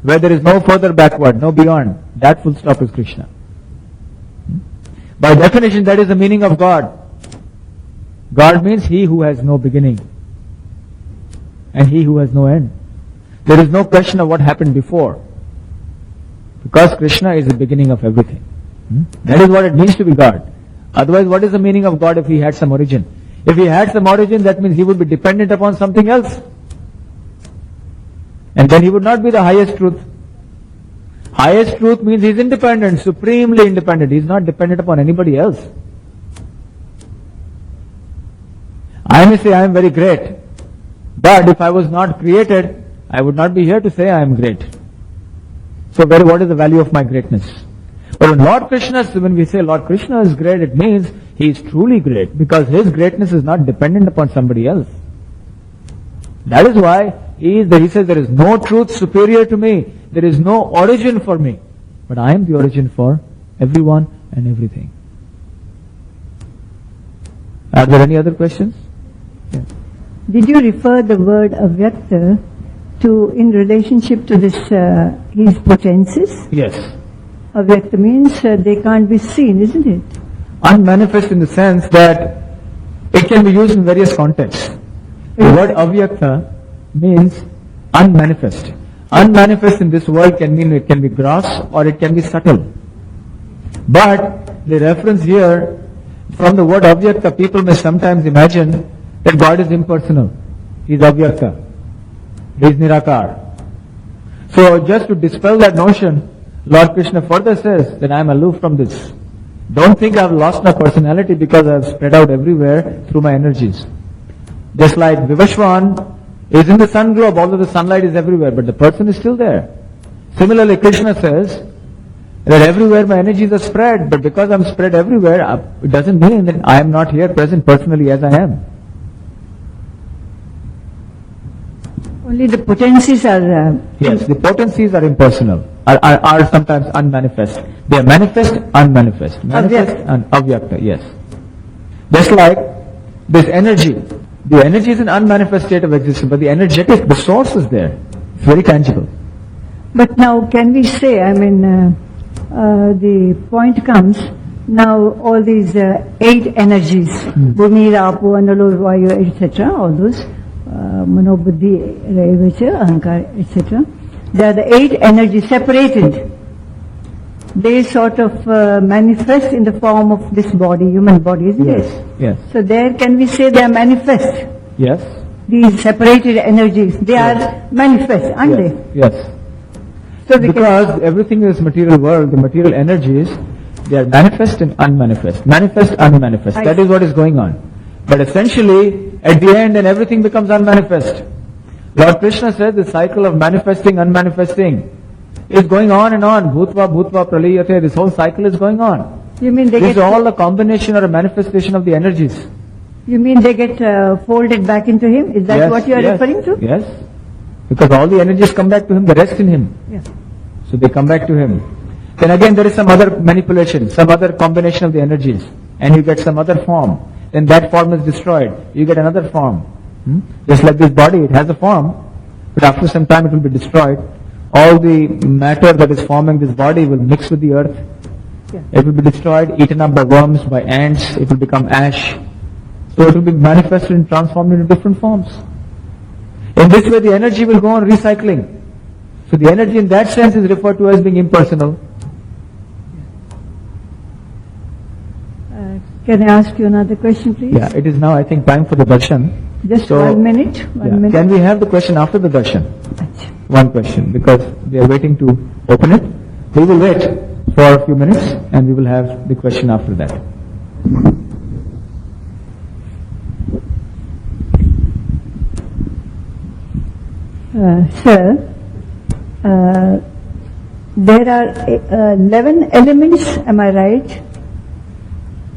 Where there is no further backward, no beyond. That full stop is Krishna. By definition, that is the meaning of God. God means he who has no beginning. And he who has no end. There is no question of what happened before. Because Krishna is the beginning of everything. That is what it means to be God. Otherwise, what is the meaning of God if he had some origin? If he had some origin, that means he would be dependent upon something else. And then he would not be the highest truth. Highest truth means he is independent, supremely independent. He is not dependent upon anybody else. I may say I am very great. But if I was not created, I would not be here to say I am great. So what is the value of my greatness? But when we say Lord Krishna is great, it means he is truly great because his greatness is not dependent upon somebody else. That is why he says there is no truth superior to me. There is no origin for me. But I am the origin for everyone and everything. Are there any other questions? Yeah. Did you refer the word avyakta to in relationship to this his potencies? Yes. Avyakta means they can't be seen, isn't it? Unmanifest in the sense that it can be used in various contexts. The word avyakta means unmanifest. Unmanifest in this world can mean it can be gross or it can be subtle. But the reference here from the word avyakta, people may sometimes imagine that God is impersonal. He is avyakta. He is nirakar. So just to dispel that notion, Lord Krishna further says that I am aloof from this. Don't think I have lost my personality because I have spread out everywhere through my energies. Just like Vivashwan is in the sun globe, although the sunlight is everywhere, but the person is still there. Similarly, Krishna says that everywhere my energies are spread, but because I am spread everywhere, it doesn't mean that I am not here present personally as I am. Only the potencies are... Yes, the potencies are impersonal, are sometimes unmanifest. They are manifest, unmanifest. Manifest and avyakta, yes. Just like this energy. The energy is an unmanifest state of existence, but the energetic, the source is there. It's very tangible. But now can we say, the point comes, now all these 8 energies, Bhumi, Rapu, Analo, Vayu, etc., all those, Manobuddhi, Raivacha, Ahankar, etc., they are the 8 energies separated. They sort of manifest in the form of this body, human body, isn't it? Yes. So there can we say they are manifest? Yes. These separated energies, they are manifest, aren't they? Yes. So because everything is material world, the material energies, they are manifest and unmanifest. Manifest, unmanifest. That is what is going on. But essentially, at the end, then everything becomes unmanifest. Lord Krishna said the cycle of manifesting, unmanifesting. It's going on and on. Bhutva, bhutva, praliyate. This whole cycle is going on. You mean they This is get all a combination or a manifestation of the energies. you mean they get folded back into him? Is that Yes, what you are yes, referring to? Yes. Because all the energies come back to him, they rest in him. Yeah. So they come back to him. Then again there is some other manipulation, some other combination of the energies. And you get some other form. Then that form is destroyed. You get another form. Just like this body, it has a form. But after some time it will be destroyed. All the matter that is forming this body will mix with the earth. Yeah. It will be destroyed, eaten up by worms, by ants. It will become ash. So it will be manifested and transformed into different forms. In this way the energy will go on recycling. So the energy in that sense is referred to as being impersonal. Can I ask you another question, please? Yeah, it is now I think time for the darshan. Just So, 1 minute. Yeah. 1 minute. Can we have the question after the darshan? Achha. One question, because we are waiting to open it. We will wait for a few minutes and we will have the question after that. Sir, there are 11 elements, am I right?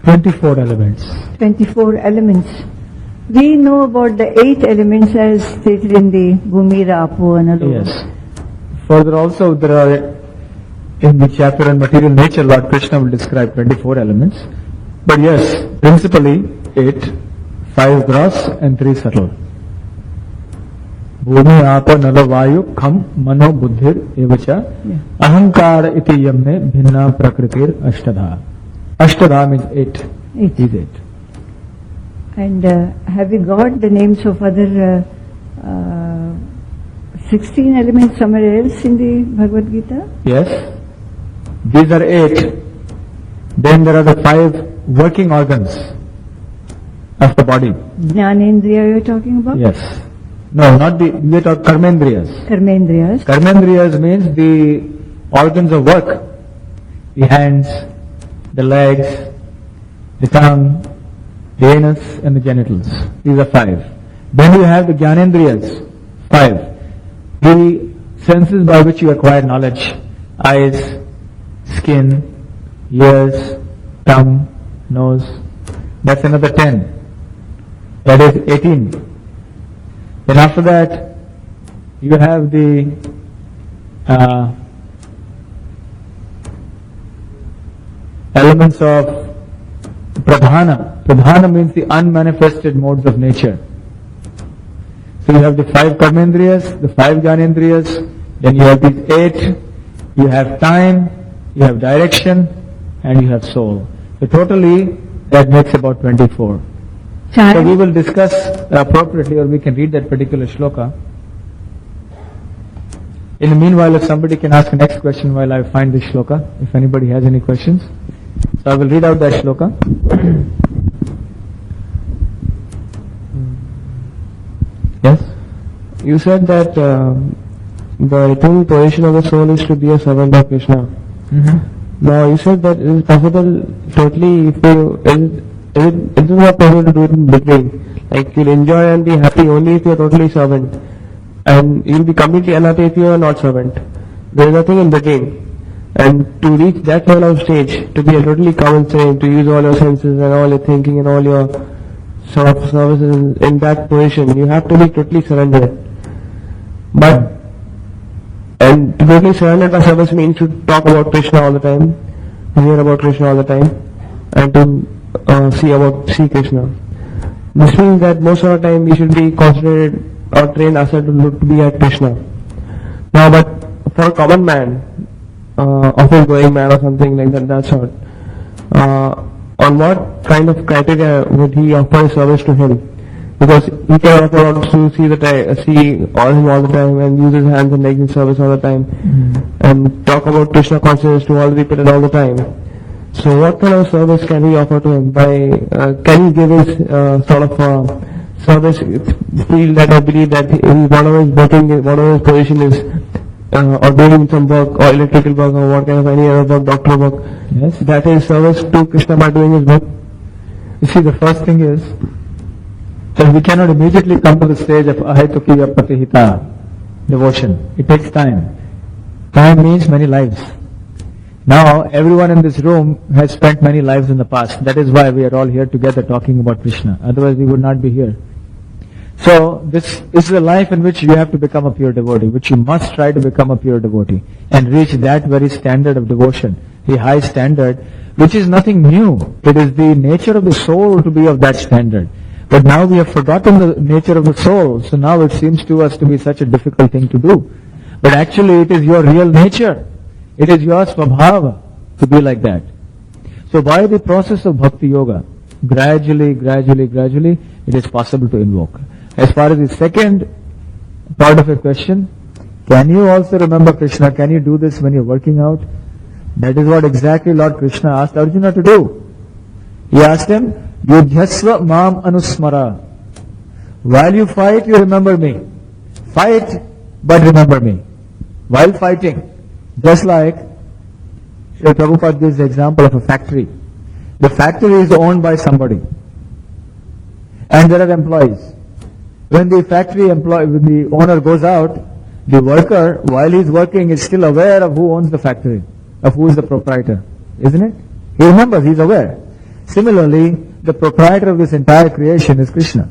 24 elements. 24 elements. We know about the 8 elements as stated in the Bhumira, Apo and Alo. Yes. Further also there are, in the chapter on material nature, Lord Krishna will describe 24 elements. But yes, principally 8, 5 gross and 3 subtle. Bhumi, Apo, Nala, Vayu, Kham, Mano, Buddhir, Evacha, Ahankara iti yamne bhinna prakritir ashtadha. Ashtadha means 8. 8. Is 8. And have you got the names of other 16 elements somewhere else in the Bhagavad Gita? Yes. These are 8. Then there are the 5 working organs of the body. Jnanendriya you're talking about? Yes. No, not the, we are talking karmendriyas. Karmendriyas. Karmendriyas means the organs of work. The hands, the legs, the tongue, the anus and the genitals. These are 5. Then you have the jnanendriyas. 5. The senses by which you acquire knowledge. Eyes, skin, ears, tongue, nose. That's another 10. That is 18. Then after that, you have the elements of pradhana. Pradhana means the unmanifested modes of nature. So you have the 5 karmendriyas, the 5 jnanendriyas, then you have these 8, you have time, you have direction, and you have soul. So totally that makes about 24. So we will discuss appropriately, or we can read that particular shloka. In the meanwhile, if somebody can ask the next question while I find this shloka, if anybody has any questions. So I will read out that shloka. Yes? You said that the eternal position of the soul is to be a servant of Krishna. Now you said that it is possible totally if you, it is not possible to do it in between. Like you'll enjoy and be happy only if you are totally servant. And you'll be completely unhappy if you are not servant. There is nothing in between. And to reach that level of stage, to be a totally common saying, to use all your senses and all your thinking and all your sort of services in that position, you have to be totally surrendered. But, and to totally surrendered by service means to talk about Krishna all the time, to hear about Krishna all the time, and to see Krishna. This means that most of the time we should be concentrated or trained ourselves to be at Krishna. Now, but for a common man, office going man or something like that sort, on what kind of criteria would he offer service to him? Because he can offer to see him all the time and use his hands and legs in service all the time, and talk about Krishna consciousness to all the people all the time. So what kind of service can he offer to him? Can he give his sort of service feel that I believe that whatever is working, whatever his position is, or doing some work or electrical work or what kind of any other work, doctor work, Yes. that is service to Krishna by doing his work? You see, the first thing is that we cannot immediately come to the stage of ahitukiya pratihita, devotion. It takes time. Time means many lives. Now, everyone in this room has spent many lives in the past. That is why we are all here together talking about Krishna. Otherwise, we would not be here. So, this is a life in which you have to become a pure devotee, which you must try to become a pure devotee and reach that very standard of devotion, the high standard, which is nothing new. It is the nature of the soul to be of that standard. But now we have forgotten the nature of the soul, so now it seems to us to be such a difficult thing to do. But actually it is your real nature. It is your svabhava to be like that. So by the process of bhakti yoga, gradually, it is possible to invoke. As far as the second part of your question, can you also remember Krishna? Can you do this when you're working out? That is what exactly Lord Krishna asked Arjuna to do. He asked him, Yudhyasva mam anusmara. While you fight, you remember me. Fight, but remember me. While fighting, just like Srila Prabhupada gives the example of a factory. The factory is owned by somebody. And there are employees. When the when the owner goes out, the worker, while he's working, is still aware of who owns the factory, of who is the proprietor. Isn't it? He remembers, he's aware. Similarly, the proprietor of this entire creation is Krishna.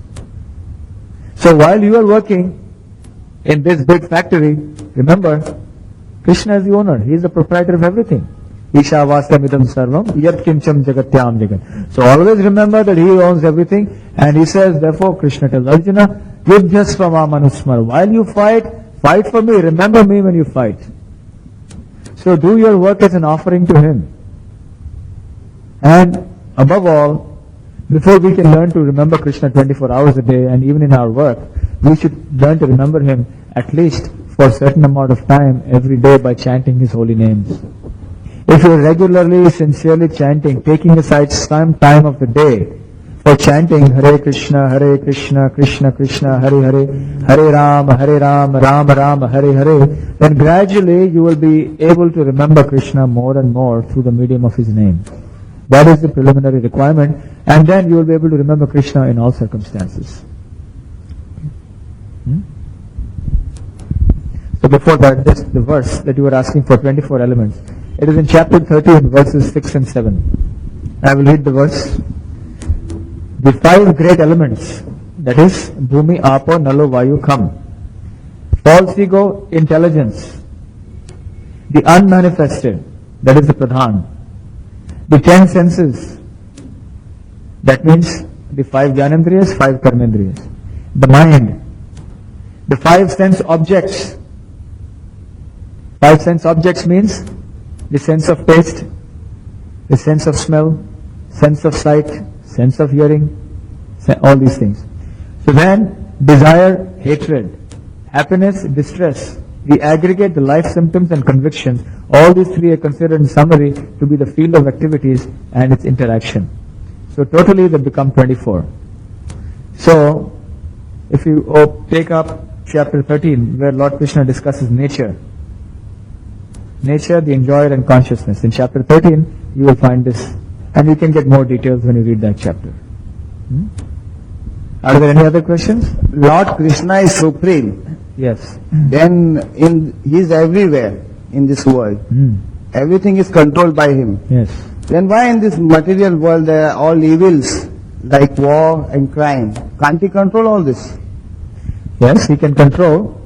So while you are working in this big factory, remember, Krishna is the owner. He is the proprietor of everything. Ishavastamidam sarvam yat kincham jagatyam jagat. So always remember that he owns everything. And he says, therefore, Krishna tells Arjuna, Yudhyasva manusmar. While you fight, fight for me. Remember me when you fight. So do your work as an offering to him. And above all, before we can learn to remember Krishna 24 hours a day and even in our work, we should learn to remember him at least for a certain amount of time every day by chanting his holy names. If you are regularly, sincerely chanting, taking aside some time of the day for chanting Hare Krishna, Krishna Krishna, Hare Hare, Hare Ram, Ram Ram, Hare Hare, then gradually you will be able to remember Krishna more and more through the medium of his name. That is the preliminary requirement, and then you will be able to remember Krishna in all circumstances. So before that, this the verse that you were asking for, 24 elements. It is in chapter 13, verses 6 and 7. I will read the verse. The 5 great elements, that is, Bhumi, Apo, Nalo, Vayu, come. False ego, intelligence. The unmanifested, that is the Pradhan. The 10 senses, that means the 5 Jnanendriyas, 5 Karmendriyas. The mind. The 5 sense objects. 5 sense objects means the sense of taste, the sense of smell, sense of sight, sense of hearing, all these things. So then, desire, hatred, happiness, distress, the aggregate, the life symptoms and convictions, all these 3 are considered in summary to be the field of activities and its interaction. So totally they become 24. So, if you take up chapter 13, where Lord Krishna discusses nature, the enjoyer and consciousness. In chapter 13, you will find this. And you can get more details when you read that chapter. Are there any other questions? Lord Krishna is supreme. Yes. Then he is everywhere in this world. Everything is controlled by him. Yes. Then why in this material world there are all evils like war and crime? Can't he control all this? Yes, he can control.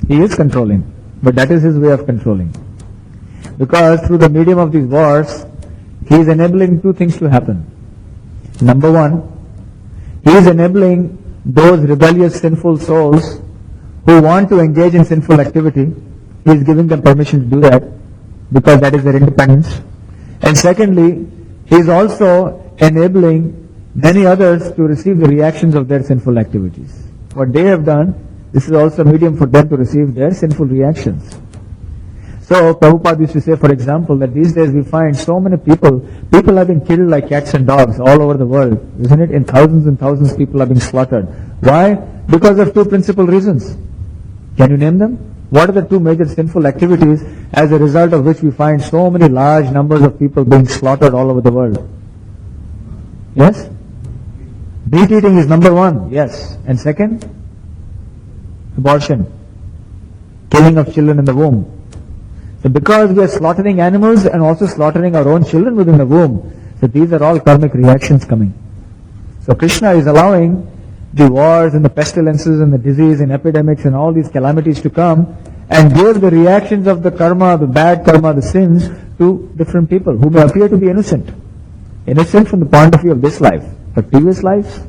He is controlling. But that is his way of controlling. Because through the medium of these wars, he is enabling 2 things to happen. Number 1, he is enabling those rebellious sinful souls who want to engage in sinful activity. He is giving them permission to do that because that is their independence. And secondly, he is also enabling many others to receive the reactions of their sinful activities. What they have done, this is also a medium for them to receive their sinful reactions. So Prabhupada used to say, for example, that these days we find so many people are being killed like cats and dogs all over the world, isn't it? In thousands and thousands people are being slaughtered. Why? Because of 2 principal reasons. Can you name them? What are the 2 major sinful activities as a result of which we find so many large numbers of people being slaughtered all over the world? Yes? Meat eating is number 1, yes. And second? Abortion. Killing of children in the womb. So because we are slaughtering animals and also slaughtering our own children within the womb, so these are all karmic reactions coming. So Krishna is allowing the wars and the pestilences and the disease and epidemics and all these calamities to come and give the reactions of the karma, the bad karma, the sins to different people who may appear to be innocent. Innocent from the point of view of this life, but previous lives.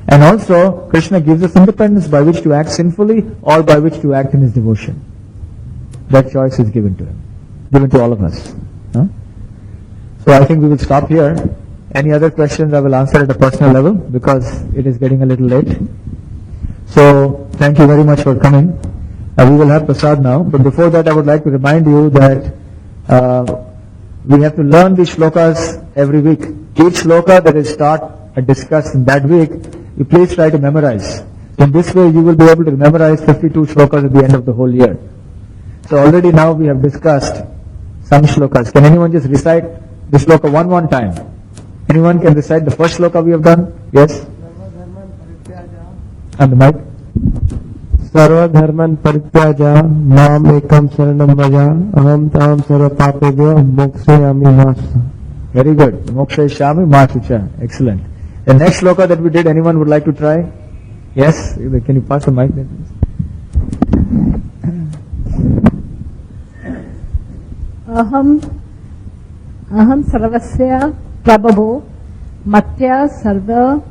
And also, Krishna gives us independence by which to act sinfully or by which to act in his devotion. That choice is given to him, given to all of us. Huh? So I think we will stop here. Any other questions I will answer at a personal level because it is getting a little late. So thank you very much for coming. We will have prasad now, but before that I would like to remind you that we have to learn these shlokas every week. Each shloka that is taught and discussed in that week, you please try to memorize. In this way you will be able to memorize 52 shlokas at the end of the whole year. So already now we have discussed some shlokas. Can anyone just recite the shloka one time? Anyone can recite the first shloka we have done? Yes? And the mic. Sarva dharman parityaja mam ekam saranam vaja aham tam sarva papebhyo mokshayami masa. Very good. Mokshayami masucha. Excellent. The next shloka that we did, anyone would like to try? Yes? Can you pass the mic there, please? aham sarvasya prabhavo matya sarva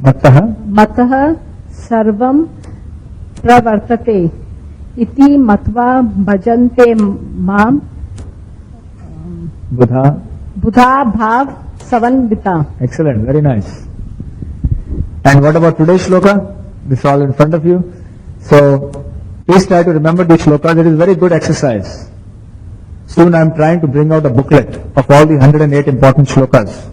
matah sarvam pravartate iti matva bhajante mam Buddha bhav savanvita. Excellent, very nice. And what about today's shloka? This is all in front of you. So, please try to remember these shlokas. It is very good exercise. Soon I am trying to bring out a booklet of all the 108 important shlokas.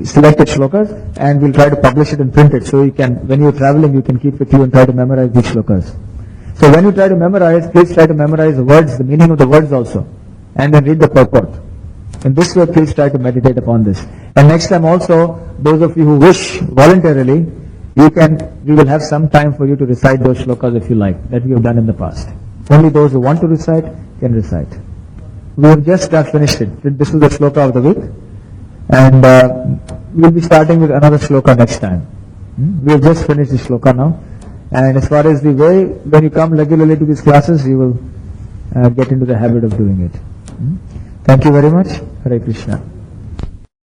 Selected shlokas, and we'll try to publish it and print it so you can, when you're traveling, you can keep with you and try to memorize these shlokas. So when you try to memorize, please try to memorize the words, the meaning of the words also, and then read the purport. In this way, please try to meditate upon this. And next time also, those of you who wish voluntarily, we will have some time for you to recite those shlokas if you like, that we have done in the past. Only those who want to recite can recite. We have just finished it. This is the shloka of the week. And we'll be starting with another shloka next time. We have just finished the shloka now. And as far as the way, when you come regularly to these classes, you will get into the habit of doing it. Thank you very much. Hare Krishna.